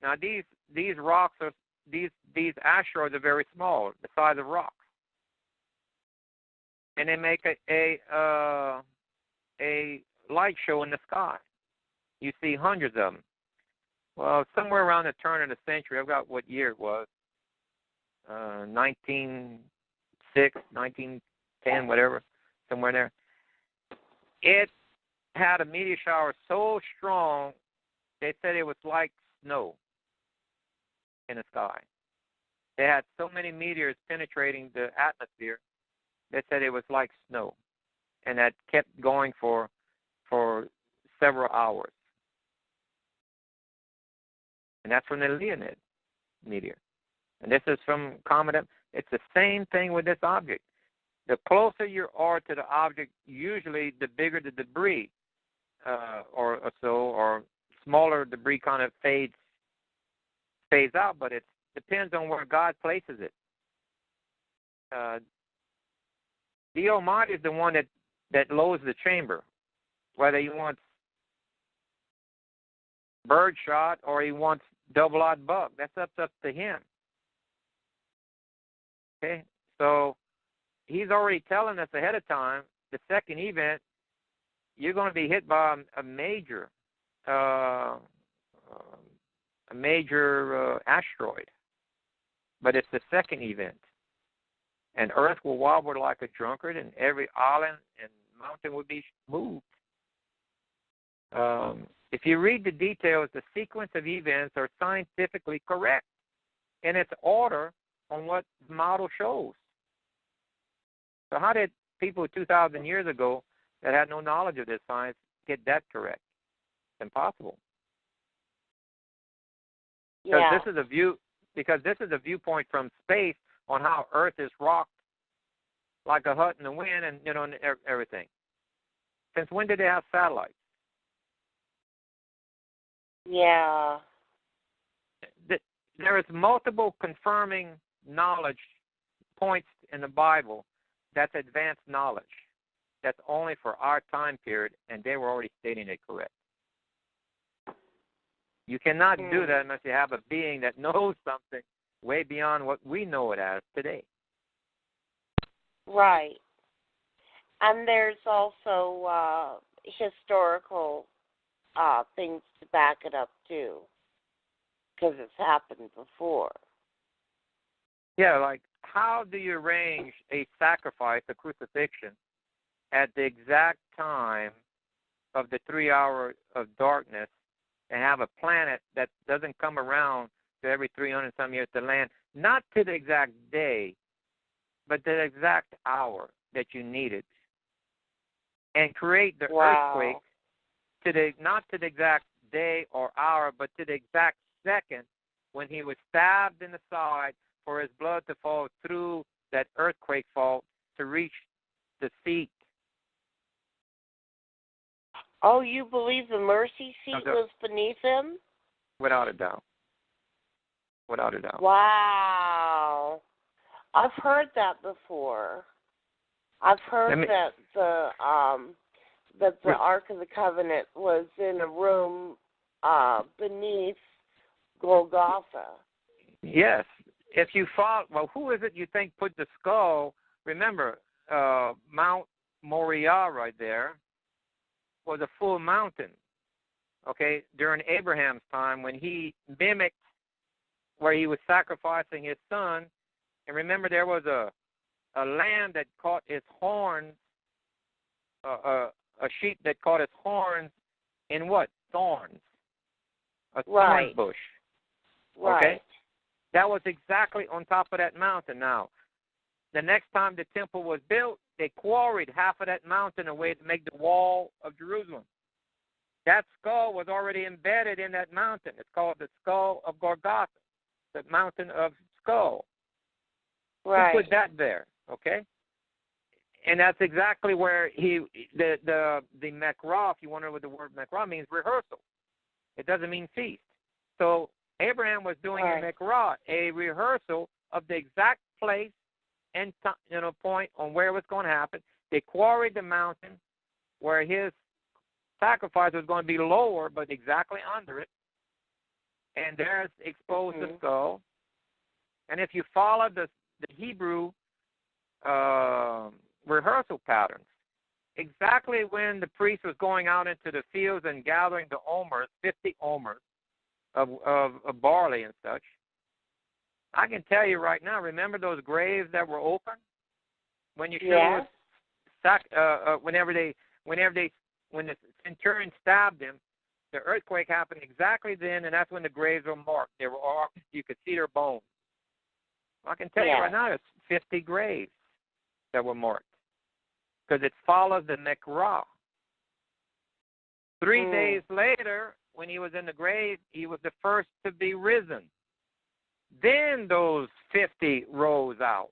Now these rocks are these asteroids are very small, the size of rocks, and they make a light show in the sky. You see hundreds of them. Well, somewhere around the turn of the century, I forgot what year it was, 1906, 1910, whatever, somewhere there. It had a meteor shower so strong, they said it was like snow in the sky. They had so many meteors penetrating the atmosphere, they said it was like snow. And that kept going for several hours. And that's from the Leonid meteor. And this is from Comet. It's the same thing with this object. The closer you are to the object, usually the bigger the debris, or smaller debris kind of fades out, but it depends on where God places it. The Almighty is the one that loads the chamber, whether he wants birdshot or he wants double-odd buck. That's up to him. Okay, so he's already telling us ahead of time, the second event, you're going to be hit by a major asteroid. But it's the second event. And Earth will wobble like a drunkard, and every island and mountain will be moved. If you read the details, the sequence of events are scientifically correct in its order on what the model shows. So how did people 2,000 years ago that had no knowledge of this science get that correct? It's impossible. Yeah. Because this is a viewpoint from space on how Earth is rocked like a hut in the wind, and and everything. Since when did they have satellites? Yeah. There is multiple confirming knowledge points in the Bible that's advanced knowledge. That's only for our time period, and they were already stating it correct. You cannot do that unless you have a being that knows something way beyond what we know it as today. Right. And there's also historical things to back it up, too, because it's happened before. Yeah, like how do you arrange a sacrifice, a crucifixion, at the exact time of the 3 hours of darkness and have a planet that doesn't come around to every 300 some years to land, not to the exact day, but the exact hour that you needed, and create the earthquake not to the exact day or hour, but to the exact second when he was stabbed in the side for his blood to fall through that earthquake fault to reach the seat. Oh, you believe the mercy seat was beneath him? Without a doubt. Without a doubt. Wow. I've heard that before. I've heard that the Ark of the Covenant was in a room beneath Golgotha. Yes. If you follow, well, who is it you think put the skull? Remember, Mount Moriah right there was a full mountain, okay, during Abraham's time when he mimicked where he was sacrificing his son. And remember, there was a lamb that caught his horns, a sheep that caught his horns in what? Thorns. A thorn bush. Okay? Right. That was exactly on top of that mountain. Now, the next time the temple was built, they quarried half of that mountain away to make the wall of Jerusalem. That skull was already embedded in that mountain. It's called the skull of Golgotha, the mountain of skull. Right. Who put that there? Okay? And that's exactly where the Mekra, if you wonder what the word Mekra means, rehearsal. It doesn't mean feast. So Abraham was doing a Mekra, a rehearsal of the exact place and point on where it was going to happen. They quarried the mountain where his sacrifice was going to be lower, but exactly under it. And there's exposed the skull. And if you follow the Hebrew rehearsal patterns, exactly when the priest was going out into the fields and gathering the omers, 50 omers of barley and such, I can tell you right now, remember those graves that were open? When you when the centurion stabbed him, the earthquake happened exactly then, and that's when the graves were marked. They were all, you could see their bones. I can tell you right now, there's 50 graves that were marked because it follows the Mekra. 3 days later, when he was in the grave, he was the first to be risen. Then those 50 rose out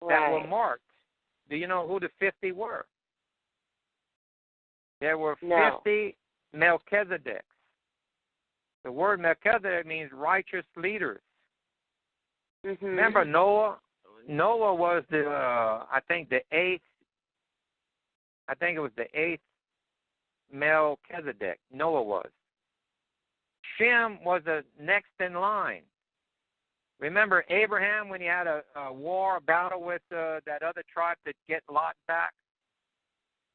that were marked. Do you know who the 50 were? There were 50 Melchizedeks. The word Melchizedek means righteous leaders. Remember Noah? Noah was I think it was the eighth Melchizedek. Noah was. Shem was the next in line. Remember Abraham when he had a battle with that other tribe to get Lot back?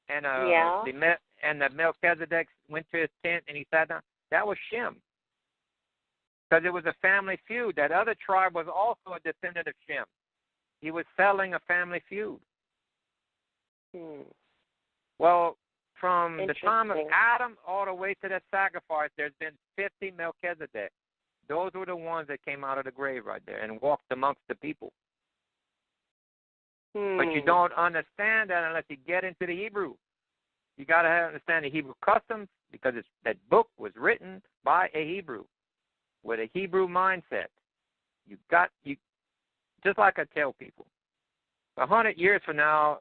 And the Melchizedek went to his tent and he sat down. That was Shem. Because it was a family feud. That other tribe was also a descendant of Shem. He was selling a family feud. Well, from the time of Adam all the way to that sacrifice, there's been 50 Melchizedek. Those were the ones that came out of the grave right there and walked amongst the people. But you don't understand that unless you get into the Hebrew. You got to understand the Hebrew customs because that book was written by a Hebrew with a Hebrew mindset. You just like I tell people, 100 years from now,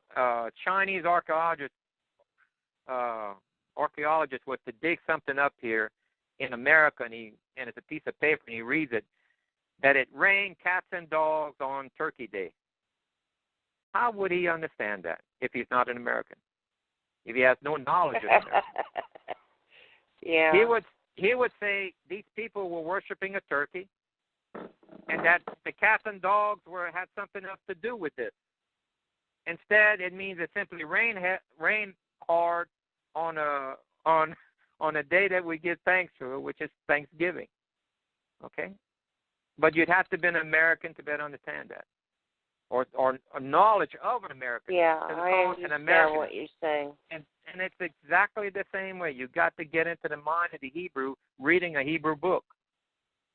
Chinese archaeologist was to dig something up here in America, and it's a piece of paper, and he reads it, that it rained cats and dogs on Turkey Day. How would he understand that if he's not an American? If he has no knowledge of America? He would say these people were worshiping a turkey, and that the cats and dogs had something else to do with this. Instead, it means it simply rained hard on a day that we give thanks to, which is Thanksgiving. Okay? But you'd have to be an American to better understand that, or knowledge of an American. Yeah, I understand what you're saying. And it's exactly the same way. You've got to get into the mind of the Hebrew reading a Hebrew book.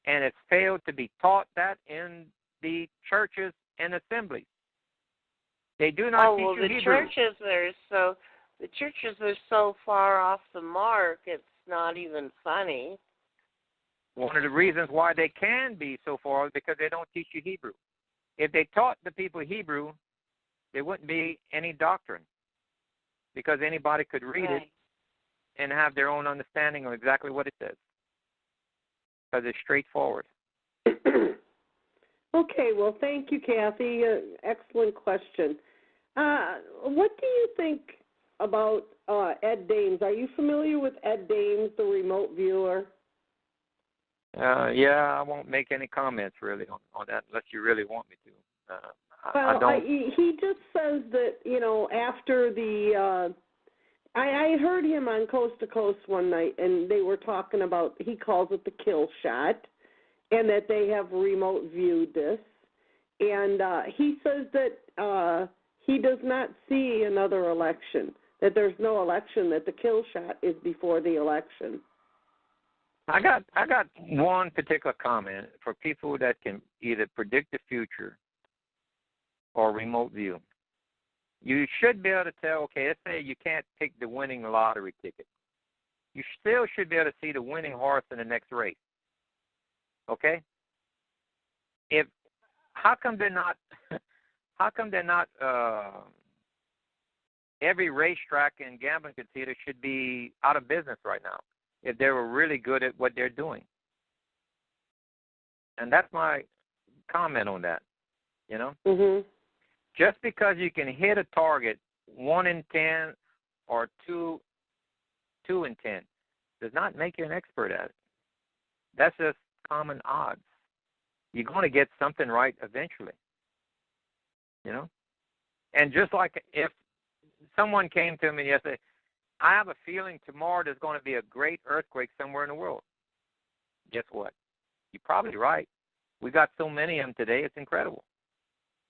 And it's failed to be taught that in the churches and assemblies. They do not teach you Hebrew. The churches are so far off the mark, it's not even funny. One of the reasons why they can be so far is because they don't teach you Hebrew. If they taught the people Hebrew, there wouldn't be any doctrine, because anybody could read it and have their own understanding of exactly what it says, because it's straightforward. Okay, well, thank you, Kathy. Excellent question. What do you think about Ed Dames? Are you familiar with Ed Dames, the remote viewer? Yeah, I won't make any comments really on that unless you really want me to. Well, I don't. He just says that, after the I heard him on Coast to Coast one night, and they were talking about, he calls it the kill shot, and that they have remote viewed this. And he says that he does not see another election, that there's no election, that the kill shot is before the election. I got one particular comment for people that can either predict the future or remote view. You should be able to tell, okay, let's say you can't pick the winning lottery ticket. You still should be able to see the winning horse in the next race. Okay? How come they're not every racetrack and gambling casino should be out of business right now if they were really good at what they're doing? And that's my comment on that, Mm-hmm. Just because you can hit a target 1 in 10 or 2 in 10 does not make you an expert at it. That's just common odds. You're going to get something right eventually, And just like if someone came to me yesterday, I have a feeling tomorrow there's going to be a great earthquake somewhere in the world. Guess what? You're probably right. We got so many of them today, it's incredible.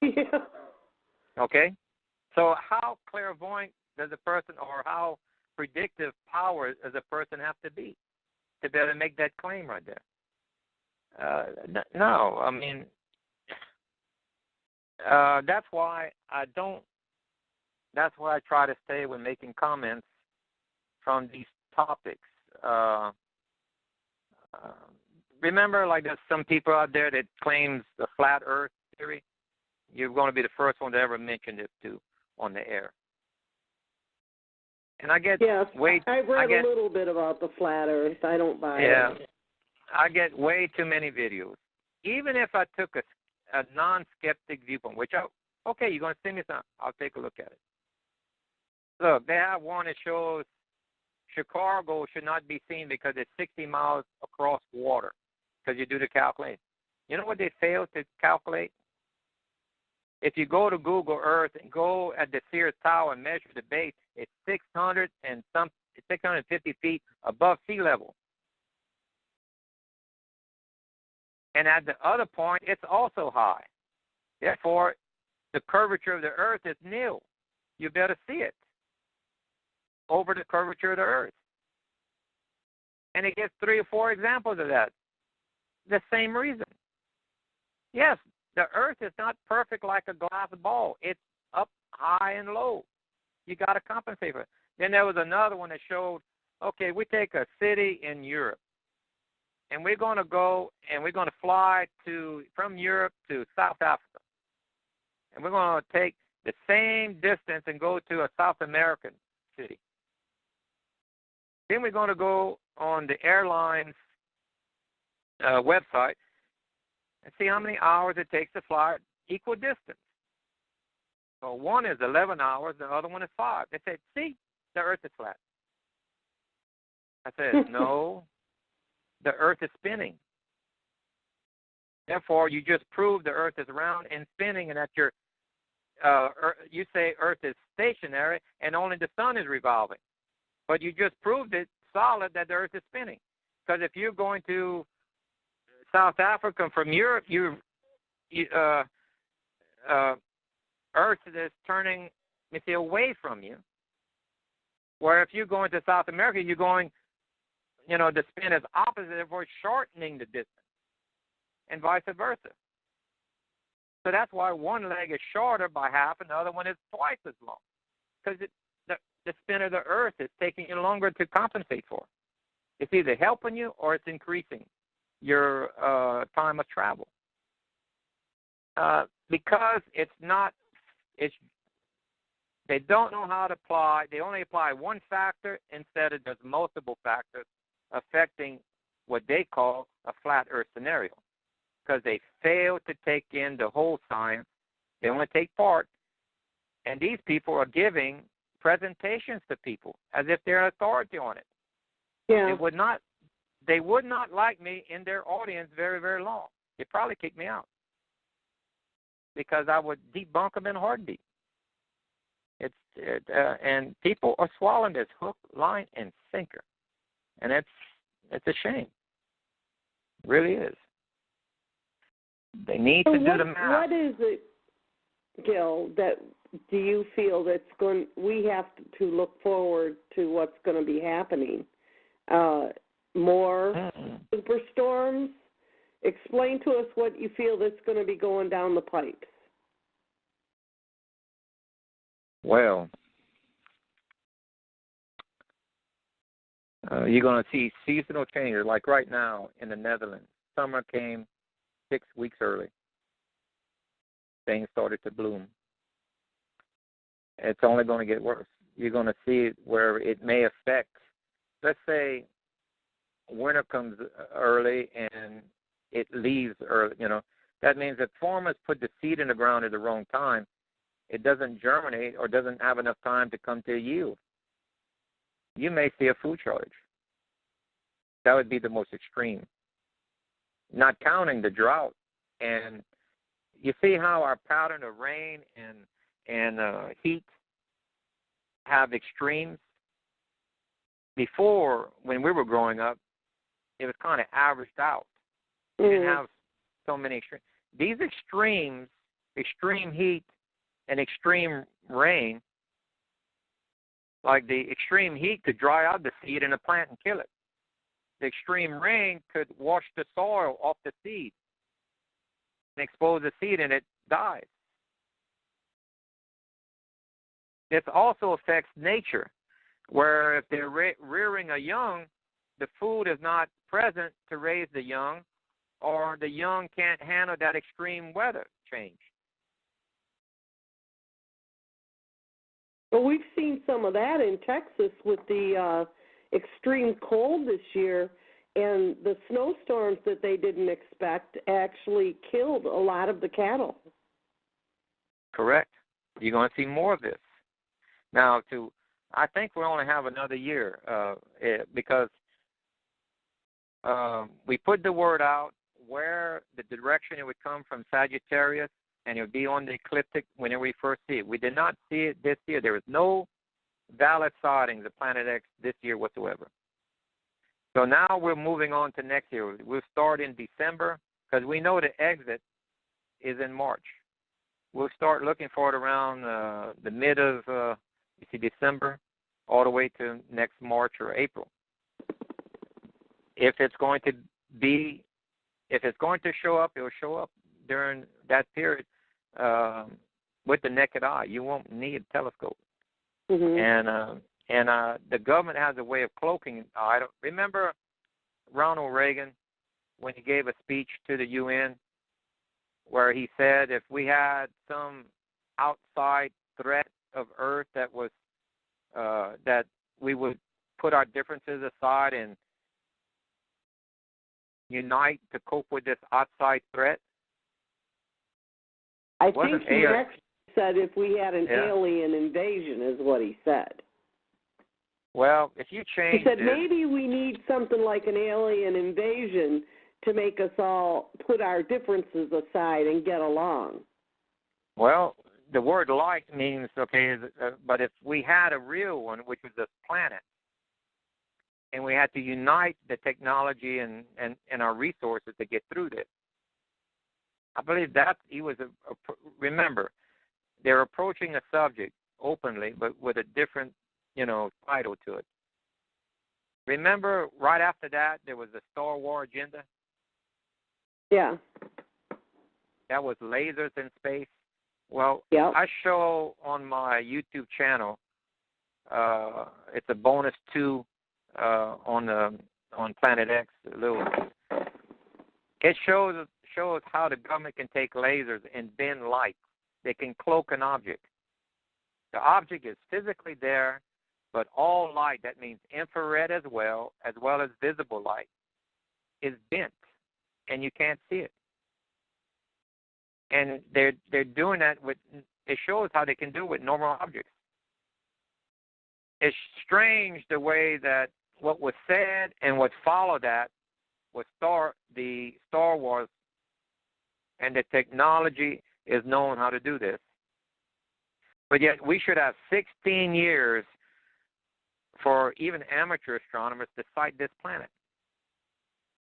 Yeah. Okay? So how clairvoyant does a person, or how predictive power does a person have to be able to make that claim right there? No, I mean, that's why I try to stay when making comments from these topics. Remember, like there's some people out there that claims the flat earth theory. You're going to be the first one to ever mention it on the air. And I get I've read a little bit about the flat earth. I don't buy it. Yeah, I get way too many videos. Even if I took a non-skeptic viewpoint, which you're going to send me some, I'll take a look at it. Look, they have one that shows Chicago should not be seen because it's 60 miles across water, because you do the calculation. You know what they failed to calculate? If you go to Google Earth and go at the Sears Tower and measure the base, it's 650 feet above sea level. And at the other point, it's also high. Therefore, the curvature of the Earth is nil. You better see it over the curvature of the Earth. And it gives 3 or 4 examples of that. The same reason. Yes, the Earth is not perfect like a glass ball. It's up high and low. You got to compensate for it. Then there was another one that showed, okay, we take a city in Europe, and we're going to go and we're going to fly from Europe to South Africa. And we're going to take the same distance and go to a South American city. Then we're going to go on the airline's website and see how many hours it takes to fly equal distance. So one is 11 hours, the other one is 5. They said, see, the Earth is flat. I said, no, the Earth is spinning. Therefore, you just proved the Earth is round and spinning, and that you say Earth is stationary and only the sun is revolving. But you just proved it solid that the Earth is spinning. Because if you're going to South Africa, from Europe, Earth is turning, away from you. Where if you're going to South America, you're going, the spin is opposite, therefore shortening the distance, and vice versa. So that's why one leg is shorter by half and the other one is twice as long, because the spin of the Earth is taking you longer to compensate for. It's either helping you or it's increasing your time of travel. Because they don't know how to apply. They only apply one factor instead of just multiple factors affecting what they call a flat Earth scenario, because they fail to take in the whole science. They only take part, and these people are giving presentations to people as if they're authority on it. Yeah. They would not like me in their audience very, very long. They'd probably kick me out because I would debunk them in a heartbeat. And people are swallowing this hook, line, and sinker, and it's a shame. It really is. They need to do the math. What is it, Gill, that do you feel we have to look forward to what's going to be happening? More superstorms? Explain to us what you feel that's going to be going down the pipes. Well, you're going to see seasonal changes. Like right now in the Netherlands, summer came 6 weeks early. Things started to bloom. It's only going to get worse. You're going to see it where it may affect, let's say, winter comes early and it leaves early. That means that farmers put the seed in the ground at the wrong time. It doesn't germinate or doesn't have enough time to come to a yield. You may see a food shortage. That would be the most extreme, not counting the drought. And you see how our pattern of rain and heat have extremes? Before, when we were growing up, it was kind of averaged out. You didn't have so many extremes. These extremes, extreme heat and extreme rain, like the extreme heat could dry out the seed in a plant and kill it. The extreme rain could wash the soil off the seed and expose the seed, and it dies. This also affects nature, where if they're rearing a young, the food is not present to raise the young, or the young can't handle that extreme weather change. Well, we've seen some of that in Texas with the extreme cold this year, and the snowstorms that they didn't expect actually killed a lot of the cattle. Correct. You're going to see more of this. Now, I think we'll only have another year because we put the word out where the direction it would come from Sagittarius, and it would be on the ecliptic whenever we first see it. We did not see it this year. There was no valid sightings of Planet X this year whatsoever. So now we're moving on to next year. We'll start in December because we know the exit is in March. We'll start looking for it around the mid of December all the way to next March or April. If it's going to show up, it will show up during that period with the naked eye. You won't need a telescope. Mm-hmm. And the government has a way of cloaking. I don't remember Ronald Reagan when he gave a speech to the UN where he said if we had some outside threat of Earth that was that we would put our differences aside and unite to cope with this outside threat. I think he actually said if we had an alien invasion is what he said. Well, if you change he said maybe we need something like an alien invasion to make us all put our differences aside and get along. Well, the word like means, but if we had a real one, which was this planet, and we had to unite the technology and our resources to get through this. I believe that he was remember, they're approaching a subject openly, but with a different, title to it. Remember, right after that, there was the Star Wars agenda. Yeah. That was lasers in space. Well, yep. I show on my YouTube channel. It's a bonus 2 on Planet X. It shows how the government can take lasers and bend light. They can cloak an object. The object is physically there, but all light, that means infrared as well as visible light, is bent, and you can't see it. And they're doing that with. It shows how they can do it with normal objects. It's strange the way that what was said and what followed that was the Star Wars, and the technology is known how to do this. But yet we should have 16 years for even amateur astronomers to sight this planet.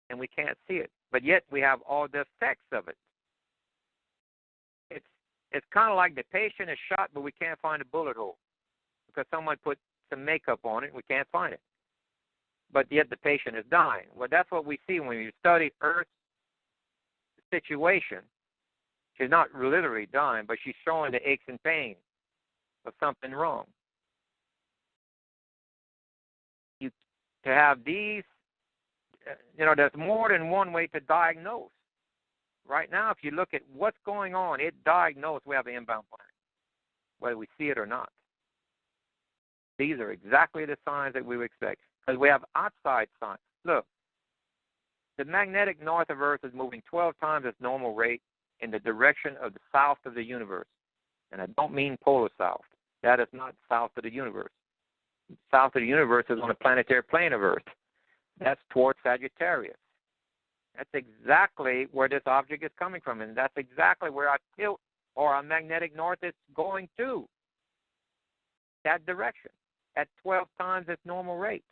And we can't see it. But yet we have all the effects of it. It's kind of like the patient is shot, but we can't find a bullet hole because someone put some makeup on it and we can't find it. But yet the patient is dying. Well, that's what we see when you study Earth's situation. She's not literally dying, but she's showing the aches and pains of something wrong. To have these, there's more than one way to diagnose. Right now, if you look at what's going on, it diagnosed we have an inbound planet, whether we see it or not. These are exactly the signs that we would expect, because we have outside signs. Look, the magnetic north of Earth is moving 12 times its normal rate in the direction of the south of the universe. And I don't mean polar south. That is not south of the universe. South of the universe is on the planetary plane of Earth. That's towards Sagittarius. That's exactly where this object is coming from, and that's exactly where our tilt or our magnetic north is going to. That direction, at 12 times its normal rate.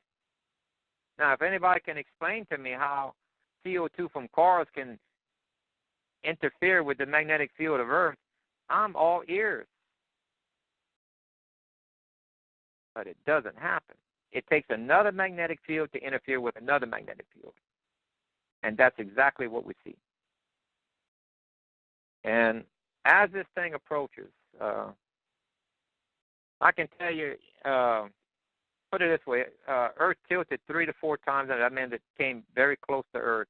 Now, if anybody can explain to me how CO2 from cars can interfere with the magnetic field of Earth, I'm all ears. But it doesn't happen. It takes another magnetic field to interfere with another magnetic field. And that's exactly what we see. And as this thing approaches, I can tell you, put it this way, Earth tilted 3 to 4 times, and that meant it came very close to Earth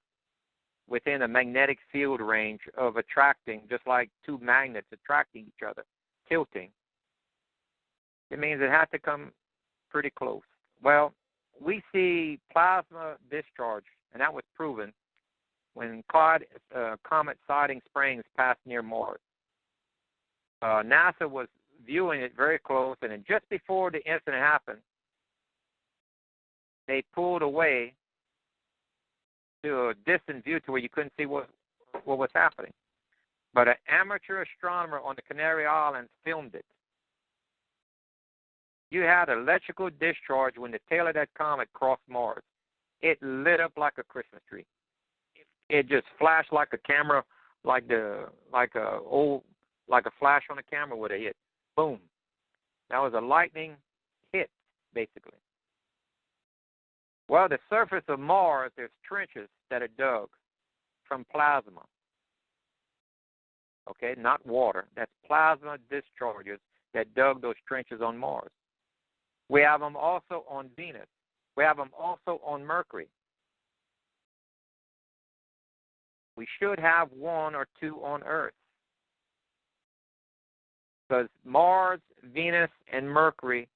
within a magnetic field range of attracting, just like two magnets attracting each other, tilting. It means it had to come pretty close. Well, we see plasma discharge, and that was proven when Comet Siding Springs passed near Mars. NASA was viewing it very close, and then just before the incident happened, they pulled away to a distant view to where you couldn't see what was happening. But an amateur astronomer on the Canary Islands filmed it. You had electrical discharge when the tail of that comet crossed Mars. It lit up like a Christmas tree. It just flashed like a camera, like a flash on a camera would have hit. Boom. That was a lightning hit, basically. Well, the surface of Mars, there's trenches that are dug from plasma. Okay, not water. That's plasma discharges that dug those trenches on Mars. We have them also on Venus. We have them also on Mercury. We should have 1 or 2 on Earth. Because Mars, Venus, and Mercury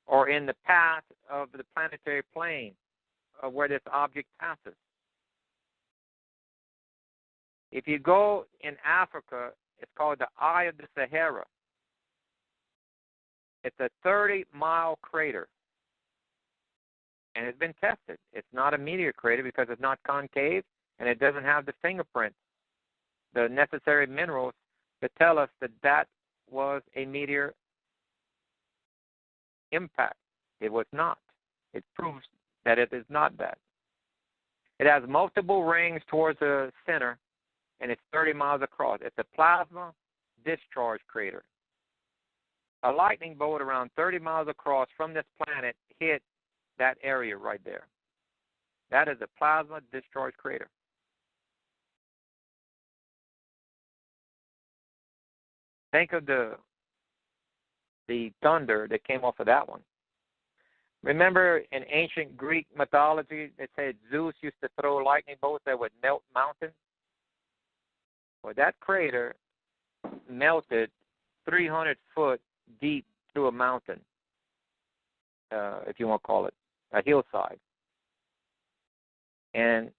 are in the path of the planetary plane of where this object passes. If you go in Africa, it's called the Eye of the Sahara. It's a 30-mile crater. And it's been tested. It's not a meteor crater because it's not concave, and it doesn't have the fingerprints, the necessary minerals to tell us that that was a meteor impact. It was not. It proves that it is not that. It has multiple rings towards the center, and it's 30 miles across. It's a plasma discharge crater. A lightning bolt around 30 miles across from this planet hit that area right there. That is a plasma discharge crater. Think of the thunder that came off of that one. Remember in ancient Greek mythology, it said Zeus used to throw lightning bolts that would melt mountains? Well, that crater melted 300 foot deep through a mountain, if you want to call it, a hillside. And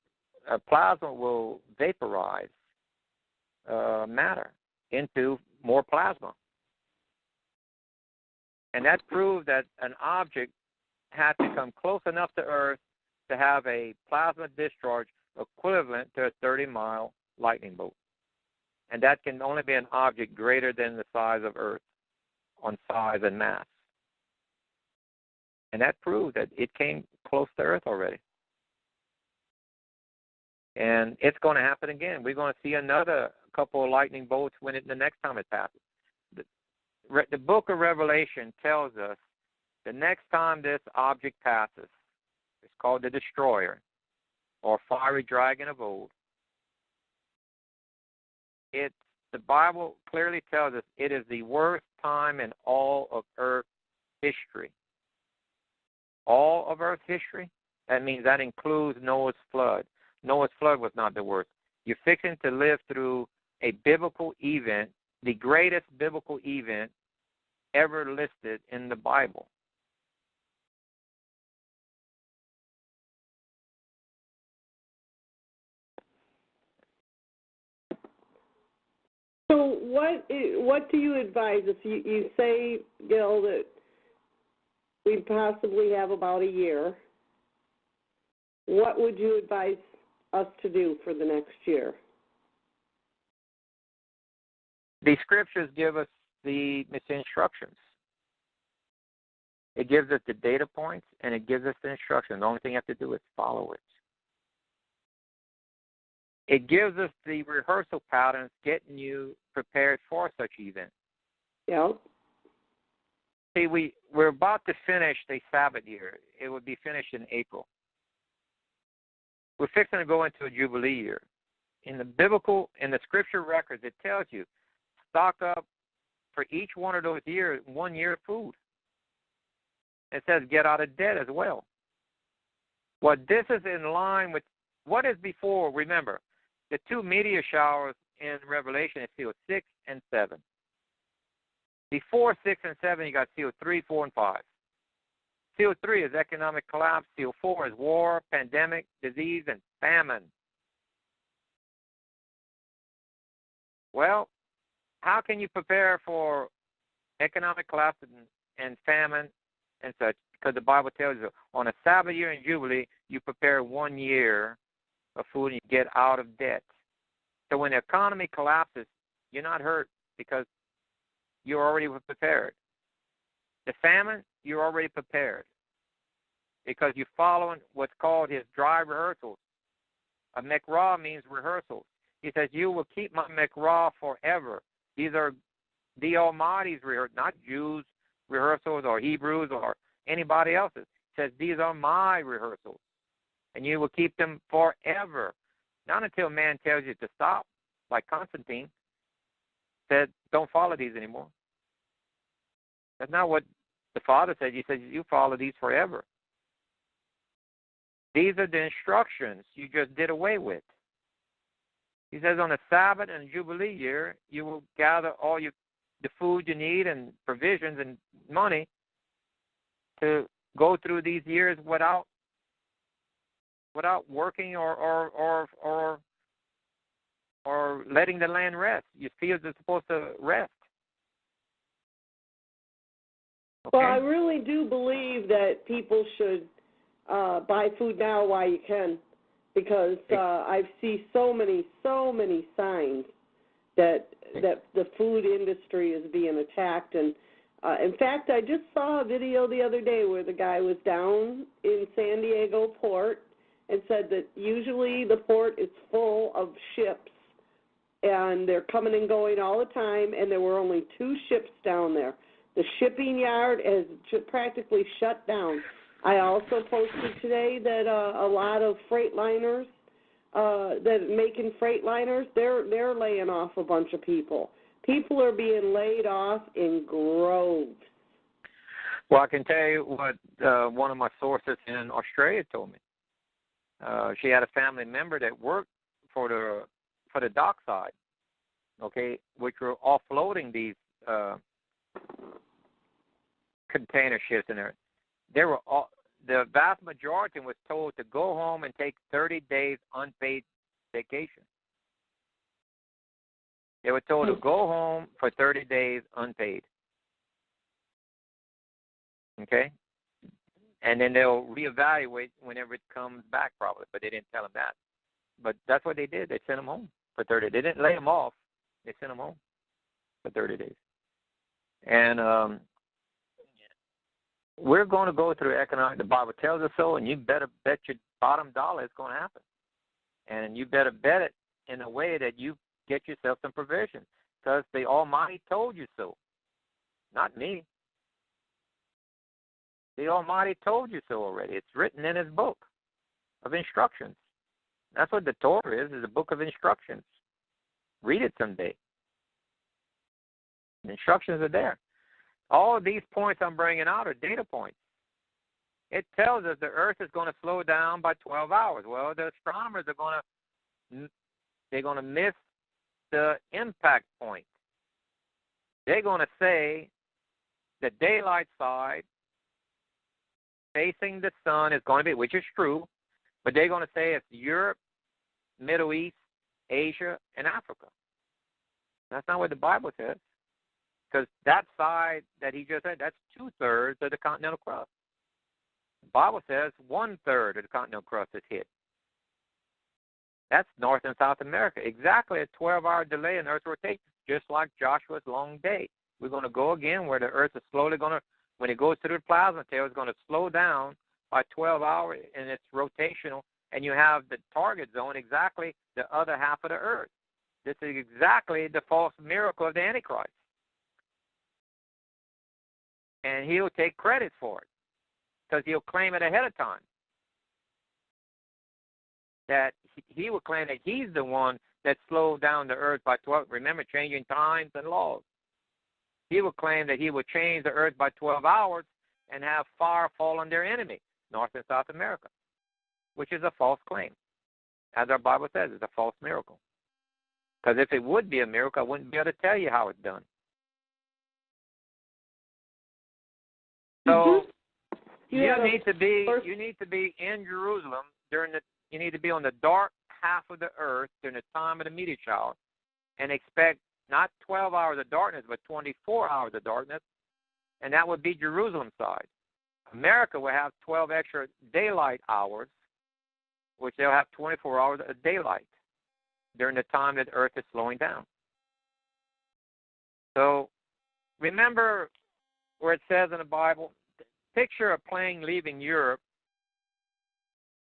plasma will vaporize matter into more plasma. And that proved that an object had to come close enough to Earth to have a plasma discharge equivalent to a 30-mile lightning bolt. And that can only be an object greater than the size of Earth on size and mass. And that proved that it came close to Earth already. And it's going to happen again. We're going to see another couple of lightning bolts the next time it passes. The book of Revelation tells us the next time this object passes, it's called the Destroyer, or Fiery Dragon of Old. The Bible clearly tells us it is the worst time in all of Earth history. All of Earth history? That means that includes Noah's flood. Noah's flood was not the worst. You're fixing to live through a biblical event, the greatest biblical event ever listed in the Bible. So what do you advise us? You say, Gil, that we possibly have about a year. What would you advise us to do for the next year? The scriptures give us the instructions. It gives us the data points, and it gives us the instructions. The only thing you have to do is follow it. It gives us the rehearsal patterns, getting you prepared for such events. Yeah. See, we're about to finish the Sabbath year. It would be finished in April. We're fixing to go into a Jubilee year. In the scripture records, it tells you, stock up for each one of those years, 1 year of food. It says get out of debt as well. Well, this is in line with what is before. Remember, the two meteor showers in Revelation is sealed 6 and 7. Before 6 and 7, you got sealed 3, 4, and 5. Seal 3 is economic collapse. Seal 4 is war, pandemic, disease, and famine. Well, how can you prepare for economic collapse and famine and such? Because the Bible tells you on a Sabbath year and Jubilee, you prepare 1 year of food and you get out of debt. So when the economy collapses, you're not hurt because you're already prepared. The famine, you're already prepared because you're following what's called his dry rehearsals. A Mikra means rehearsals. He says, you will keep my Mikra forever. These are the Almighty's rehearsals, not Jews' rehearsals or Hebrews or anybody else's. He says, these are my rehearsals, and you will keep them forever. Not until man tells you to stop, like Constantine said, don't follow these anymore. That's not what the Father said. He said, you follow these forever. These are the instructions you just did away with. He says on the Sabbath and Jubilee year, you will gather all the food you need and provisions and money to go through these years without working or letting the land rest. Your fields are supposed to rest. Okay? Well, I really do believe that people should buy food now while you can, because I see so many signs that the food industry is being attacked, and In fact, I just saw a video the other day where the guy was down in San Diego port and said that usually the port is full of ships, and they're coming and going all the time, and there were only 2 ships down there. The shipping yard is practically shut down. I also posted today that a lot of freight liners that making freight liners, they're laying off a bunch of people. People are being laid off in groves. Well, I can tell you what one of my sources in Australia told me. She had a family member that worked for the dock side, okay, which were offloading these container ships in there. They were the vast majority was told to go home and take 30 days unpaid vacation. They were told to go home for 30 days unpaid. Okay? And then they'll reevaluate whenever it comes back probably, but they didn't tell them that. But that's what they did. They sent them home for 30 days. They didn't lay them off. They sent them home for 30 days. And we're going to go through economic, the Bible tells us so, and you better bet your bottom dollar it's going to happen. And you better bet it in a way that you get yourself some provision, because the Almighty told you so, not me. The Almighty told you so already. It's written in His book of instructions. That's what the Torah is a book of instructions. Read it someday. The instructions are there. All of these points I'm bringing out are data points. It tells us the Earth is going to slow down by 12 hours. Well, the astronomers are going to miss the impact point. They're going to say the daylight side facing the sun is going to be, which is true, but they're going to say it's Europe, Middle East, Asia, and Africa. That's not what the Bible says, because that side that he just said, that's 2/3 of the continental crust. The Bible says 1/3 of the continental crust is hit. That's North and South America. Exactly a 12-hour delay in Earth's rotation, just like Joshua's long day. We're going to go again where the Earth is slowly going to, when it goes through the plasma tail, it's going to slow down by 12 hours in its rotational, and you have the target zone exactly the other half of the Earth. This is exactly the false miracle of the Antichrist. And he'll take credit for it because he'll claim it ahead of time. That he will claim that he's the one that slowed down the Earth by 12. Remember, changing times and laws. He will claim that he will change the Earth by 12 hours and have fire fall on their enemy, North and South America, which is a false claim. As our Bible says, it's a false miracle. Because if it would be a miracle, I wouldn't be able to tell you how it's done. So you need to be in Jerusalem you need to be on the dark half of the earth during the time of the meteor shower and expect not 12 hours of darkness, but 24 hours of darkness, and that would be Jerusalem side. America will have 12 extra daylight hours, which they'll have 24 hours of daylight during the time that the earth is slowing down. So remember where it says in the Bible, picture a plane leaving Europe,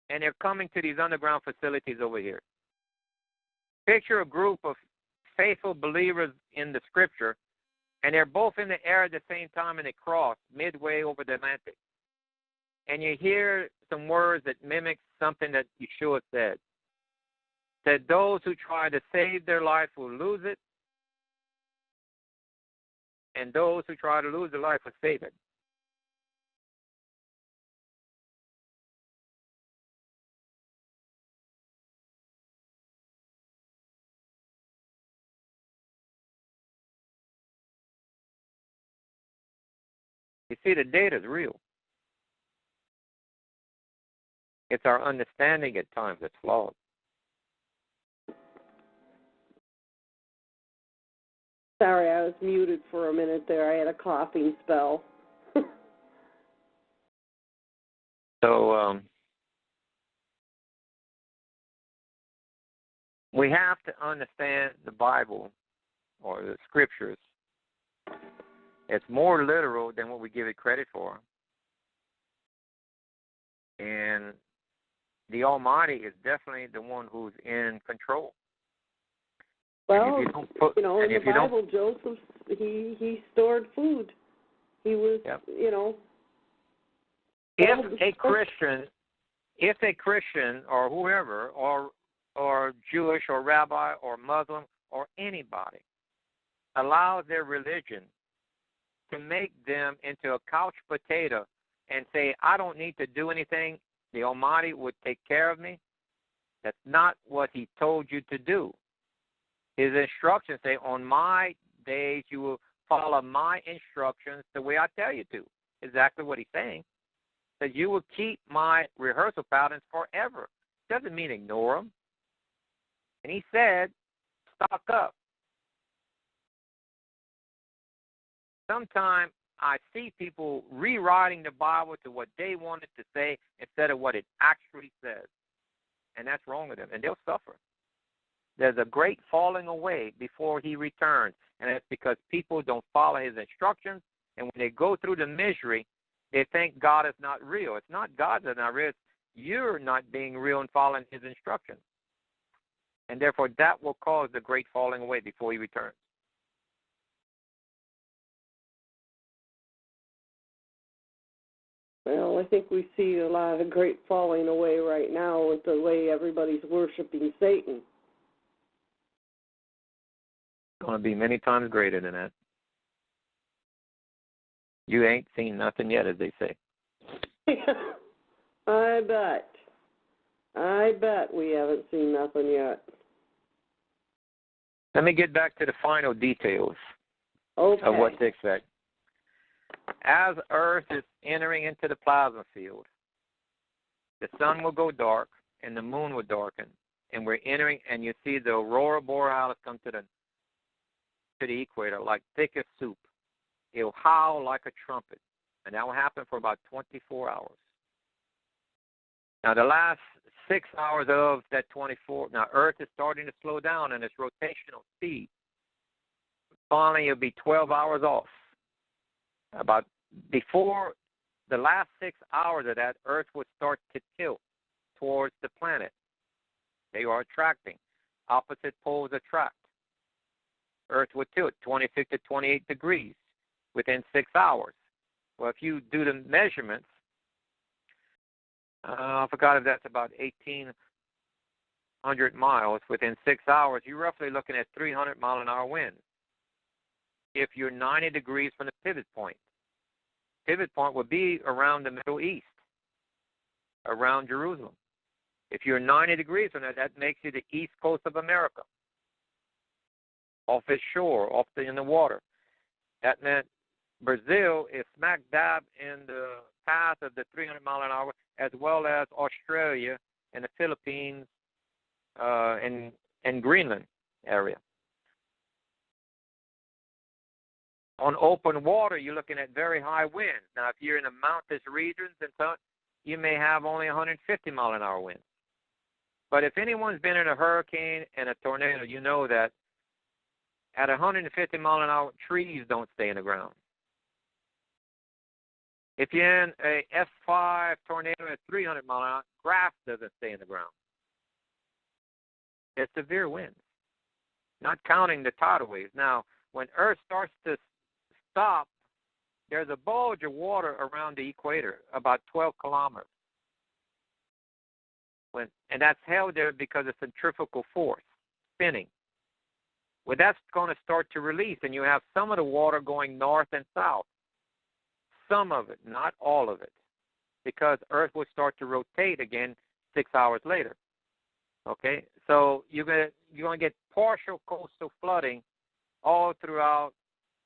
and they're coming to these underground facilities over here. Picture a group of faithful believers in the Scripture, and they're both in the air at the same time, and they cross midway over the Atlantic. And you hear some words that mimic something that Yeshua said. That those who try to save their life will lose it, and those who try to lose their life will save it. You see, the data is real. It's our understanding at times that's flawed. Sorry, I was muted for a minute there. I had a coughing spell. So we have to understand the Bible or the Scriptures It's more literal than what we give it credit for. And the Almighty is definitely the one who's in control. Well, in the Bible, Joseph, he stored food. He was, yep. If a Christian or whoever, or Jewish or rabbi or Muslim or anybody allows their religion to make them into a couch potato and say, I don't need to do anything, the Almighty would take care of me, that's not what he told you to do. His instructions say, on my days you will follow my instructions the way I tell you to. Exactly what he's saying. That you will keep my rehearsal patterns forever. Doesn't mean ignore them. And he said, stock up. Sometimes I see people rewriting the Bible to what they wanted to say instead of what it actually says. And that's wrong with them. And they'll suffer. There's a great falling away before he returns. And it's because people don't follow his instructions. And when they go through the misery, they think God is not real. It's not God that's not real. It's you're not being real and following his instructions. And therefore, that will cause the great falling away before he returns. Well, I think we see a lot of great falling away right now with the way everybody's worshiping Satan. It's going to be many times greater than that. You ain't seen nothing yet, as they say. I bet we haven't seen nothing yet. Let me get back to the final details of what to expect. As Earth is entering into the plasma field, the sun will go dark and the moon will darken, and we're entering, and you see the aurora borealis come to the equator like thick as soup. It'll howl like a trumpet, and that will happen for about 24 hours. Now, the last 6 hours of that 24, now Earth is starting to slow down in its rotational speed. Finally, it'll be 12 hours off. About before the last 6 hours of that, Earth would start to tilt towards the planet. They are attracting. Opposite poles attract. Earth would tilt 26 to 28 degrees within 6 hours. Well, if you do the measurements, I forgot if that's about 1,800 miles within 6 hours, you're roughly looking at 300-mile-an-hour winds. If you're 90 degrees from the pivot point would be around the Middle East, around Jerusalem. If you're 90 degrees from that makes you the east coast of America, off its shore, in the water. That meant Brazil is smack dab in the path of the 300-mile-an-hour, as well as Australia and the Philippines and Greenland area. On open water, you're looking at very high winds. Now, if you're in the mountainous regions, and so, you may have only 150-mile-an-hour winds. But if anyone's been in a hurricane and a tornado, you know that at 150-mile-an-hour, trees don't stay in the ground. If you're in a F5 tornado at 300-mile-an-hour, grass doesn't stay in the ground. It's severe winds, not counting the tidal waves. Now, when Earth starts to stop, there's a bulge of water around the equator, about 12 kilometers. And that's held there because of centrifugal force, spinning. Well, that's going to start to release, and you have some of the water going north and south. Some of it, not all of it, because Earth will start to rotate again 6 hours later. Okay, so you're going to get partial coastal flooding all throughout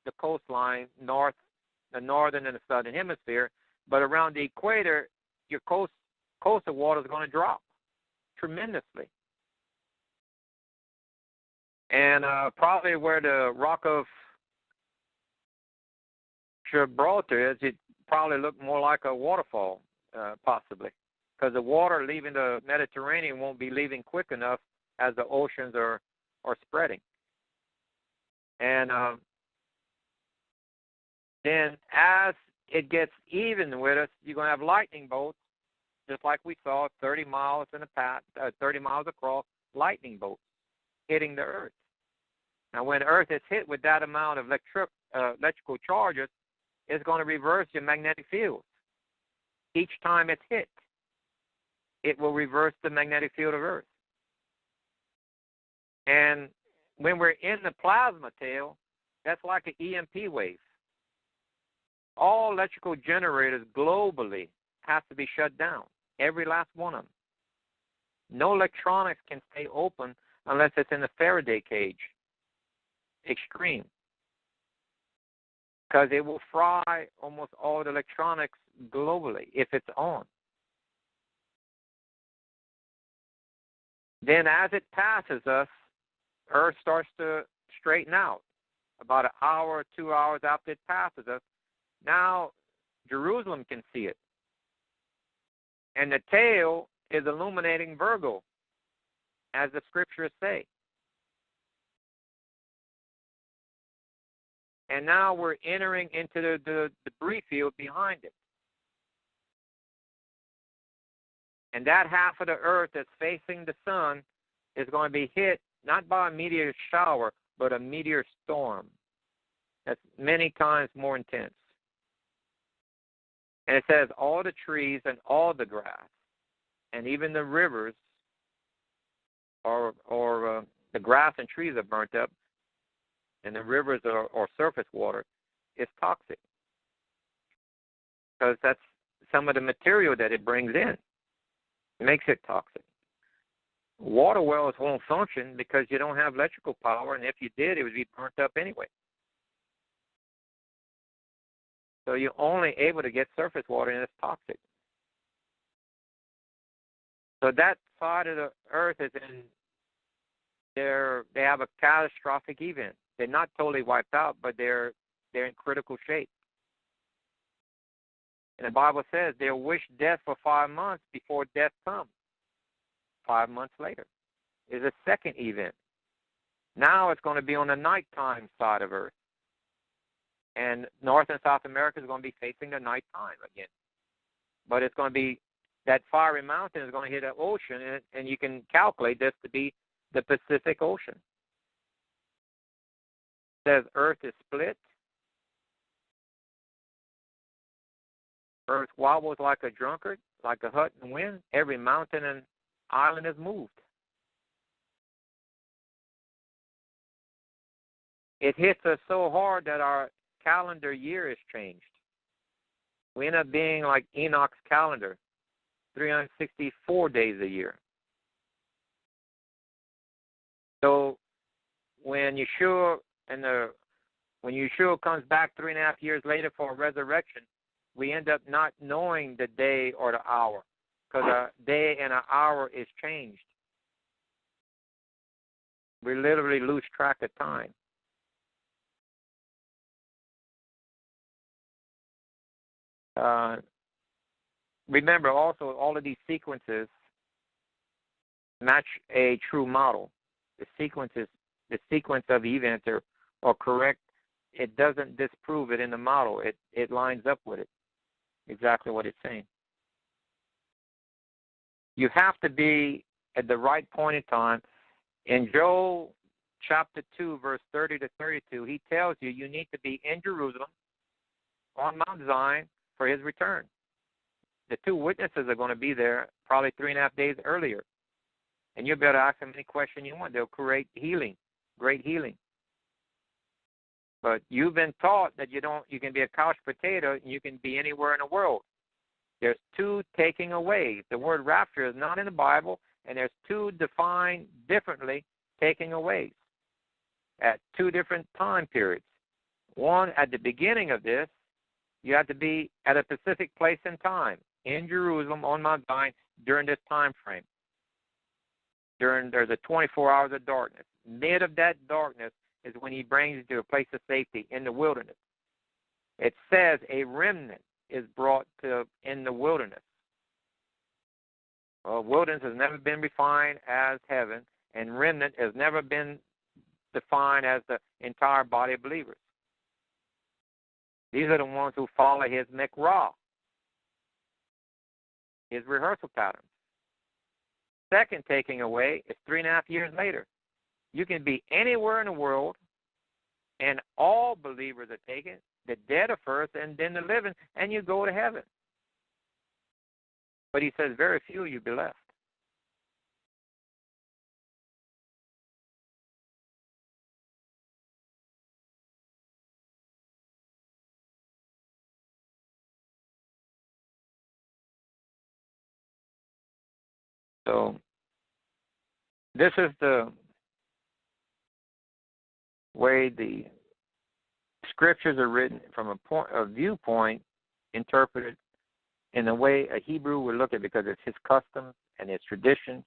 the coastline, the northern and the southern hemisphere, but around the equator, your coastal water is going to drop tremendously. And probably where the Rock of Gibraltar is, it probably look more like a waterfall, possibly, because the water leaving the Mediterranean won't be leaving quick enough as the oceans are spreading. And Then as it gets even with us, you're going to have lightning bolts, just like we saw 30 miles in a path, 30 miles across, lightning bolts hitting the Earth. Now, when Earth is hit with that amount of electrical charges, it's going to reverse your magnetic field. Each time it's hit, it will reverse the magnetic field of Earth. And when we're in the plasma tail, that's like an EMP wave. All electrical generators globally have to be shut down, every last one of them. No electronics can stay open unless it's in the Faraday cage. Extreme. Because it will fry almost all the electronics globally if it's on. Then as it passes us, Earth starts to straighten out. About an hour, 2 hours after it passes us, now Jerusalem can see it. And the tail is illuminating Virgo, as the scriptures say. And now we're entering into the debris field behind it. And that half of the Earth that's facing the sun is going to be hit not by a meteor shower, but a meteor storm. That's many times more intense. And it says all the trees and all the grass and even the rivers or the grass and trees are burnt up, and the rivers or surface water is toxic because that's some of the material that it brings in. It makes it toxic. Water wells won't function because you don't have electrical power, and if you did, it would be burnt up anyway. So you're only able to get surface water, and it's toxic. So that side of the Earth is in they have a catastrophic event. They're not totally wiped out, but they're in critical shape. And the Bible says they'll wish death for 5 months before death comes. 5 months later is a second event. Now it's going to be on the nighttime side of Earth. And North and South America is going to be facing the nighttime again. But it's going to be, that fiery mountain is going to hit an ocean, and you can calculate this to be the Pacific Ocean. It says Earth is split. Earth wobbles like a drunkard, like a hut in the wind. Every mountain and island is moved. It hits us so hard that our calendar year is changed. We end up being like Enoch's calendar, 364 days a year. So when Yeshua comes back 3.5 years later for a resurrection, we end up not knowing the day or the hour, because a day and an hour is changed. We literally lose track of time. Remember also, all of these sequences match a true model. The sequence of events are correct. It doesn't disprove it in the model. It lines up with it, exactly what it's saying. You have to be at the right point in time. In Joel chapter 2, verse 30 to 32, he tells you need to be in Jerusalem on Mount Zion for his return. The two witnesses are going to be there probably 3.5 days earlier. And you'll be able to ask them any question you want. They'll create healing, great healing. But you've been taught that you can be a couch potato and you can be anywhere in the world. There's two taking away. The word rapture is not in the Bible, and there's two defined differently taking away at two different time periods. One, at the beginning of this, you have to be at a specific place and time in Jerusalem on Mount Zion during this time frame. There's a 24 hours of darkness. Mid of that darkness is when he brings you to a place of safety in the wilderness. It says a remnant is brought to in the wilderness. Well, wilderness has never been defined as heaven, and remnant has never been defined as the entire body of believers. These are the ones who follow his McRaw, his rehearsal patterns. Second taking away is 3.5 years later. You can be anywhere in the world, and all believers are taken. The dead are first, and then the living, and you go to heaven. But he says, very few you be left. So this is the way the scriptures are written from a viewpoint interpreted in the way a Hebrew would look at it, because it's his customs and his traditions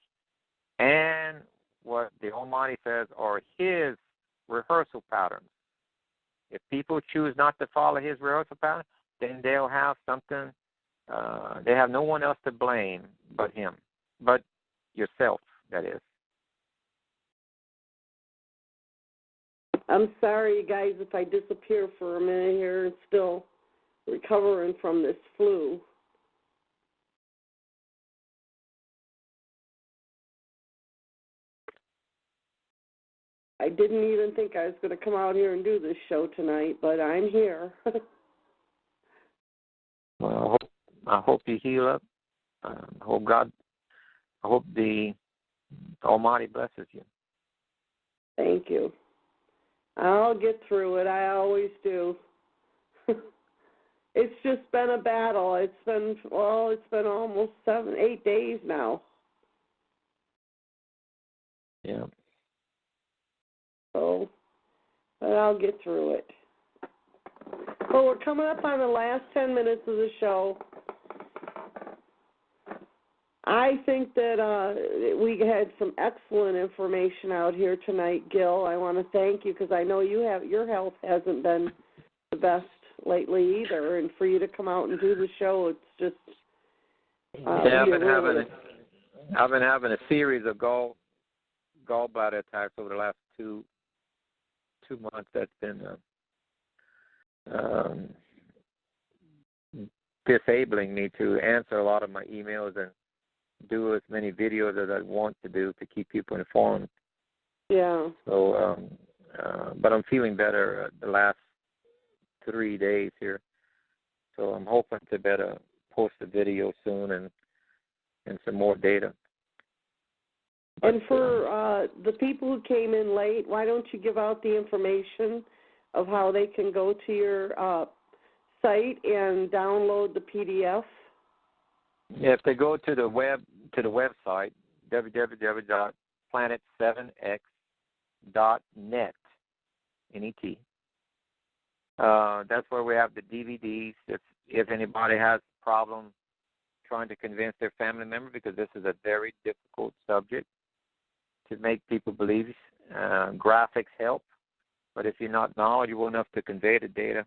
and what the Almighty says are his rehearsal patterns. If people choose not to follow his rehearsal pattern, then they'll have something, they have no one else to blame but him, but yourself, that is. I'm sorry, you guys, if I disappear for a minute here and still recovering from this flu. I didn't even think I was going to come out here and do this show tonight, but I'm here. Well, I hope you heal up. I hope the Almighty blesses you. Thank you. I'll get through it. I always do. It's just been a battle. It's been almost 7-8 days now. Yeah. So, but I'll get through it. Well, we're coming up on the last 10 minutes of the show. I think that we had some excellent information out here tonight, Gil. I want to thank you because I know your health hasn't been the best lately either, and for you to come out and do the show, it's just I've been having a series of gallbladder attacks over the last two months. That's been disabling me to answer a lot of my emails and do as many videos as I want to do to keep people informed. Yeah. So, but I'm feeling better the last 3 days here. So I'm hoping to better post a video soon and some more data. And for the people who came in late, why don't you give out the information of how they can go to your site and download the PDF? Yeah, if they go to the website, www.planet7x.net, N-E-T. That's where we have the DVDs. If anybody has a problem trying to convince their family member, because this is a very difficult subject to make people believe, graphics help. But if you're not knowledgeable enough to convey the data,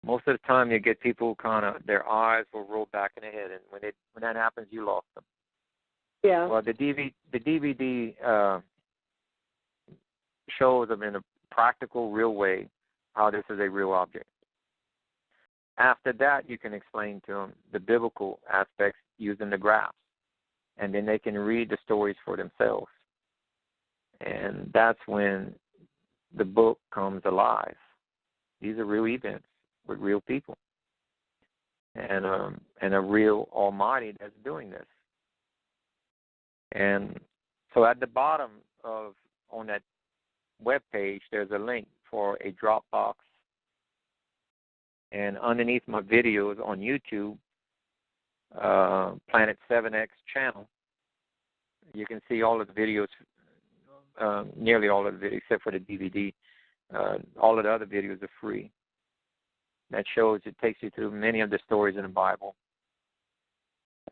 most of the time you get people their eyes will roll back in their head, and when that happens, you lost them. Yeah. Well, the DVD shows them in a practical, real way how this is a real object. After that, you can explain to them the biblical aspects using the graphs, and then they can read the stories for themselves. And that's when the book comes alive. These are real events with real people, and a real Almighty that's doing this. And so at the bottom on that web page, there's a link for a Dropbox, and underneath my videos on YouTube, Planet 7X channel, you can see all of the videos, nearly all of the videos except for the DVD. All of the other videos are free. That it takes you through many of the stories in the Bible,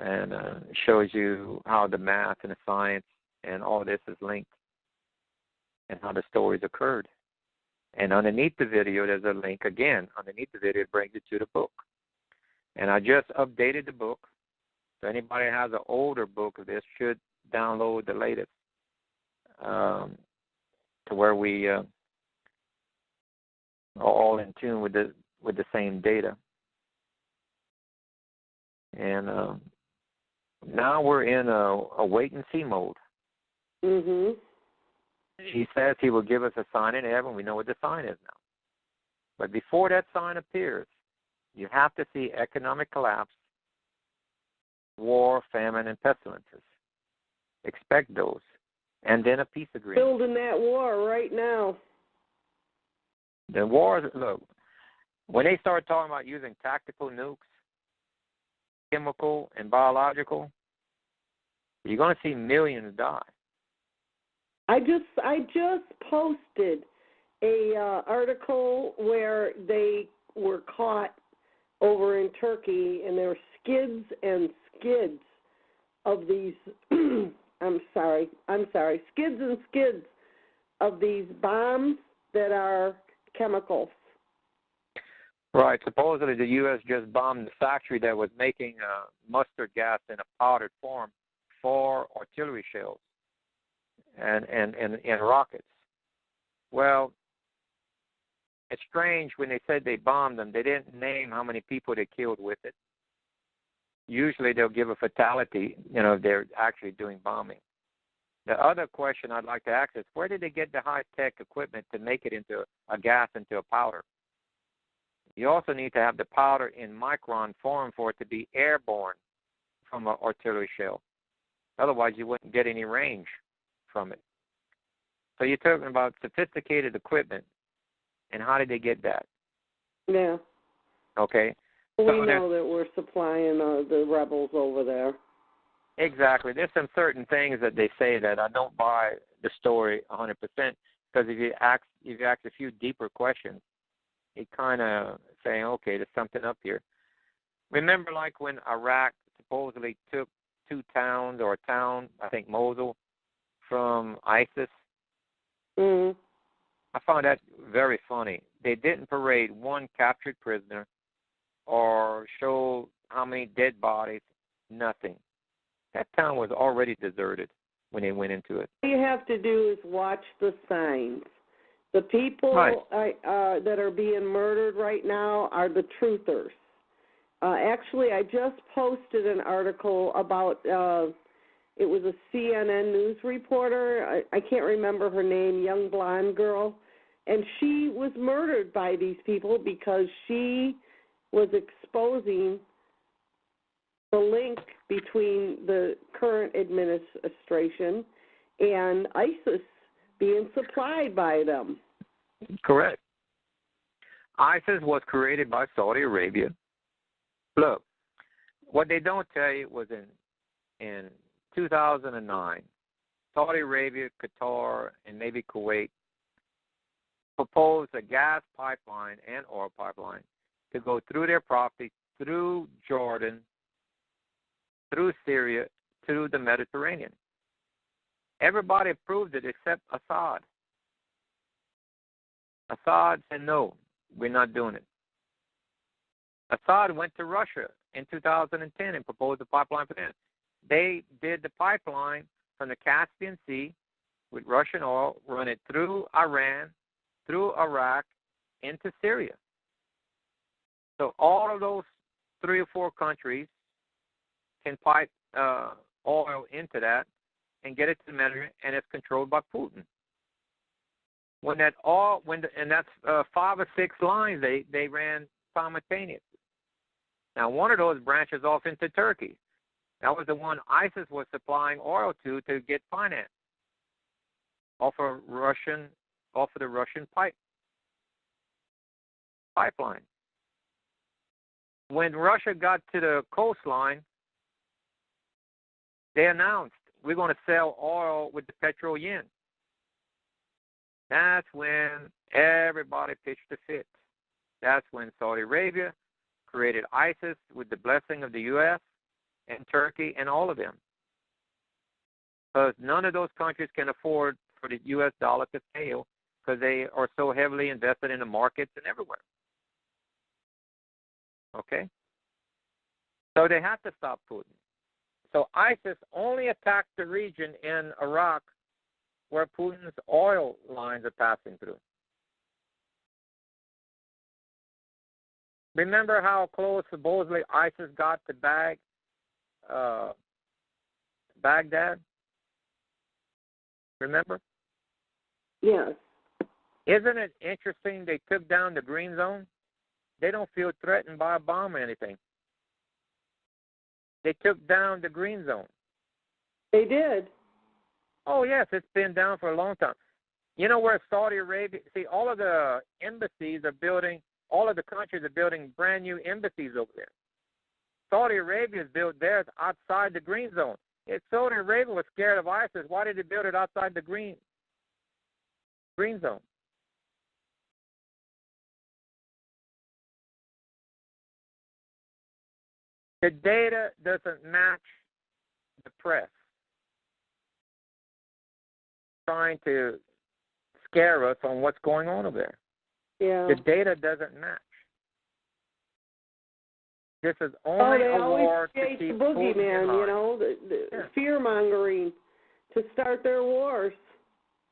and shows you how the math and the science and all of this is linked, and how the stories occurred. And underneath the video, there's a link again. Underneath the video, it brings you to the book. And I just updated the book. So anybody who has an older book of this should download the latest, to where we are all in tune with the same data. And now we're in a wait and see mode. Mhm. He says he will give us a sign in heaven. We know what the sign is now. But before that sign appears, you have to see economic collapse, war, famine, and pestilences. Expect those. And then a peace agreement. Building that war right now. The wars, look, when they start talking about using tactical nukes, chemical and biological, you're going to see millions die. I just posted a article where they were caught over in Turkey, and there were skids and skids of these. I'm sorry, skids and skids of these bombs that are chemicals. Right. Supposedly the U.S. just bombed the factory that was making mustard gas in a powdered form for artillery shells and rockets. Well, it's strange when they said they bombed them, they didn't name how many people they killed with it. Usually they'll give a fatality, if they're actually doing bombing. The other question I'd like to ask is, where did they get the high-tech equipment to make it into a gas, into a powder? You also need to have the powder in micron form for it to be airborne from an artillery shell. Otherwise, you wouldn't get any range from it. So you're talking about sophisticated equipment, and how did they get that? Yeah. Okay. We know that we're supplying the rebels over there. Exactly. There's some certain things that they say that I don't buy the story 100%, because if you ask a few deeper questions, it kind of saying, okay, there's something up here. Remember, like when Iraq supposedly took two towns or a town, I think Mosul, from ISIS? Mm-hmm. I found that very funny. They didn't parade one captured prisoner or show how many dead bodies, nothing. That town was already deserted when they went into it. All you have to do is watch the signs. The people that are being murdered right now are the truthers. Actually, I just posted an article about, it was a CNN news reporter. I can't remember her name, young blonde girl. And she was murdered by these people because she was exposing the link between the current administration and ISIS being supplied by them. Correct. ISIS was created by Saudi Arabia. Look, what they don't tell you was in 2009, Saudi Arabia, Qatar, and maybe Kuwait proposed a gas pipeline and oil pipeline to go through their property, through Jordan, through Syria, to the Mediterranean. Everybody approved it except Assad. Assad said, no, we're not doing it. Assad went to Russia in 2010 and proposed a pipeline for them. They did the pipeline from the Caspian Sea with Russian oil, run it through Iran, through Iraq, into Syria. So all of those 3 or 4 countries can pipe oil into that and get it to the Mediterranean, and it's controlled by Putin. When that oil, and that's 5 or 6 lines they ran simultaneously. Now, one of those branches off into Turkey. That was the one ISIS was supplying oil to get finance off of the Russian pipeline. When Russia got to the coastline, they announced, we're going to sell oil with the petro yen. That's when everybody pitched a fit. That's when Saudi Arabia created ISIS with the blessing of the U.S. and Turkey and all of them. Because none of those countries can afford for the U.S. dollar to fail because they are so heavily invested in the markets and everywhere. Okay? So they had to stop Putin. So ISIS only attacked the region in Iraq where Putin's oil lines are passing through. Remember how close supposedly ISIS got to Baghdad? Remember? Yes. Isn't it interesting they took down the green zone? They don't feel threatened by a bomb or anything. They took down the green zone. They did. Oh, yes, it's been down for a long time. You know where Saudi Arabia, see, all of the embassies are building, all of the countries are building brand new embassies over there. Saudi Arabia has built theirs outside the green zone. If Saudi Arabia was scared of ISIS, why did they build it outside the green zone? The data doesn't match the press trying to scare us on what's going on over there. Yeah. The data doesn't match. This is only a war to keep the boogeyman, you know, the fear-mongering to start their wars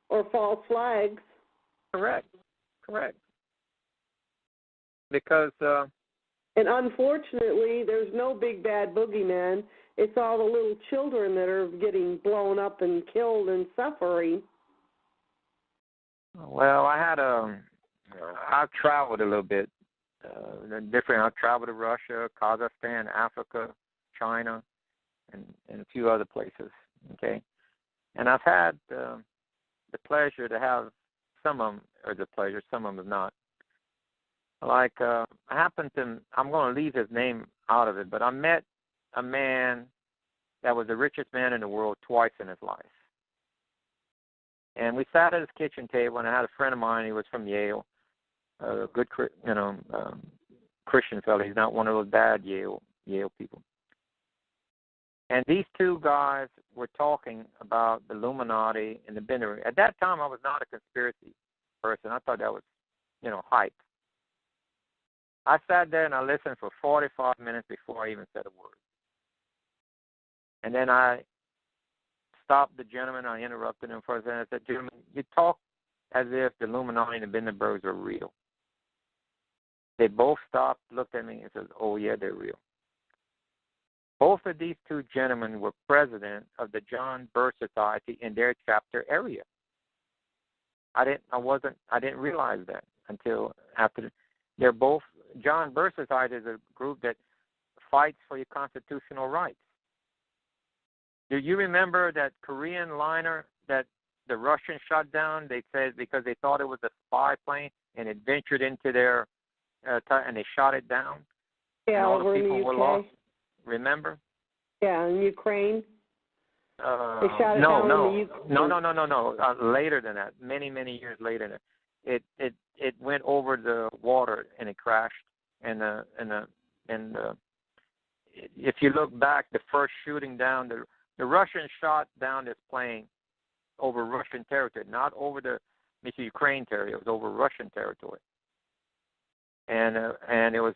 or false flags. Correct. Because... and unfortunately, there's no big bad boogeyman. It's all the little children that are getting blown up and killed and suffering. Well, I've traveled a little bit. I've traveled to Russia, Kazakhstan, Africa, China, and a few other places. Okay, and I've had the pleasure to have some of them, or the pleasure, some of them have not. Like I happened to, I'm going to leave his name out of it, but I met a man that was the richest man in the world twice in his life. And we sat at his kitchen table, and I had a friend of mine. He was from Yale, a good, Christian fellow. He's not one of those bad Yale people. And these two guys were talking about the Illuminati and the Binary. At that time, I was not a conspiracy person. I thought that was, hype. I sat there and I listened for 45 minutes before I even said a word. And then I stopped the gentleman. I interrupted him for a second. I said, "Gentlemen, you talk as if the Illuminati and the Binderbergs are real." They both stopped, looked at me, and said, "Oh, yeah, they're real." Both of these two gentlemen were president of the John Birch Society in their chapter area. I didn't realize that until after. They're both, John Birch Society is a group that fights for your constitutional rights. Do you remember that Korean liner that the Russians shot down? They said because they thought it was a spy plane and it ventured into their, and they shot it down. Yeah, and all over the people in the UK. were lost. Remember? Yeah, in Ukraine. They shot it no, down no, in the Ukraine. no. Later than that, many years later than that. It went over the water and it crashed. And if you look back, the first shooting down, the Russians shot down this plane over Russian territory, not over the Ukraine territory. It was over Russian territory. And it was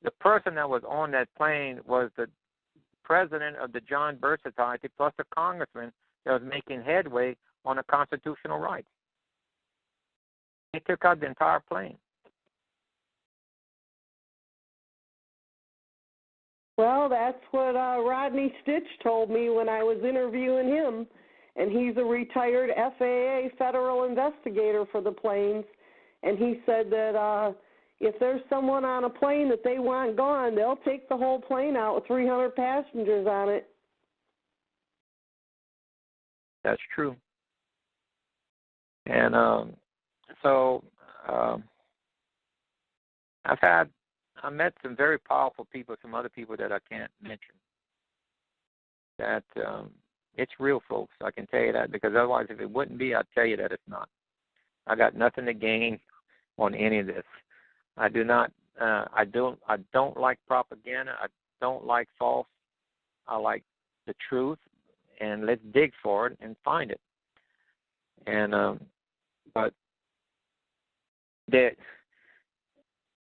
the person that was on that plane was the president of the John Birch Society, plus a congressman that was making headway on the constitutional rights. They took out the entire plane. Well, that's what Rodney Stitch told me when I was interviewing him, and he's a retired FAA federal investigator for the planes, and he said that if there's someone on a plane that they want gone, they'll take the whole plane out with 300 passengers on it. That's true. And I met some very powerful people, some other people that I can't mention. That it's real, folks. I can tell you that, because otherwise, if it wouldn't be, I'd tell you that it's not. I got nothing to gain on any of this. I do not. I don't like propaganda. I don't like false. I like the truth, and let's dig for it and find it. And but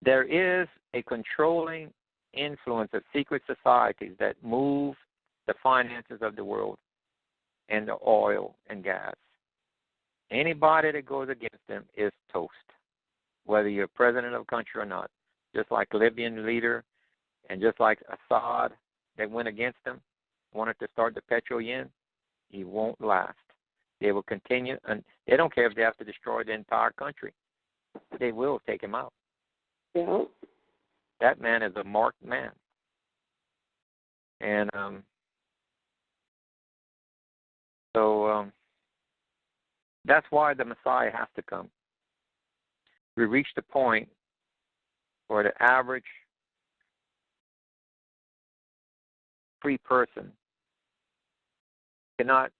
there is a controlling influence of secret societies that move the finances of the world and the oil and gas. Anybody that goes against them is toast. whether you're president of a country or not. Just like Libyan leader and just like Assad that went against him, wanted to start the petro-yen, he won't last. They will continue, and they don't care if they have to destroy the entire country. They will take him out. Yeah. That man is a marked man. And so that's why the Messiah has to come. We reached the point where the average free person cannot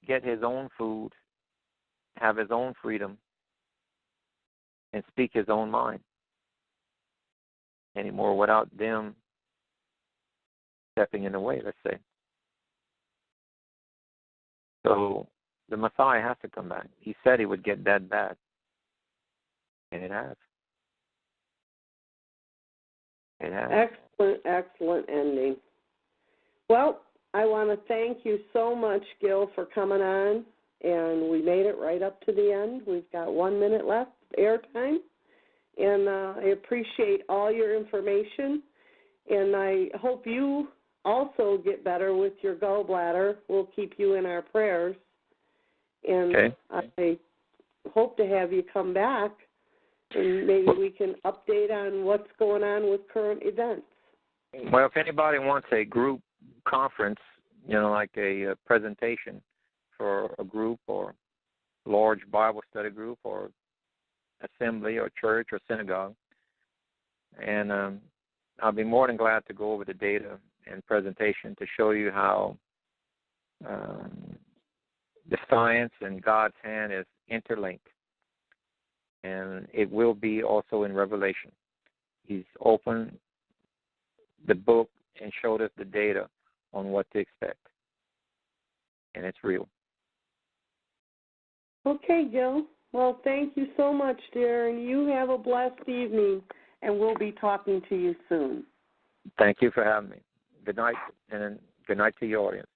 get his own food, have his own freedom, and speak his own mind anymore without them stepping in the way, let's say. So the Messiah has to come back. He said he would get that bad, and it has. It has. Excellent ending. Well, I want to thank you so much, Gill, for coming on, and we made it right up to the end. We've got 1 minute left, airtime, and I appreciate all your information, and I hope you also get better with your gallbladder. We'll keep you in our prayers, and okay. I hope to have you come back, and maybe we can update on what's going on with current events. Well, if anybody wants a group conference, like a presentation for a group or large Bible study group or assembly or church or synagogue, and I'll be more than glad to go over the data and presentation to show you how the science and God's hand is interlinked. And it will be also in Revelation. He's opened the book and showed us the data on what to expect. And it's real. Okay, Gill. Well, thank you so much, dear, and you have a blessed evening, and we'll be talking to you soon. Thank you for having me. Good night, and good night to your audience.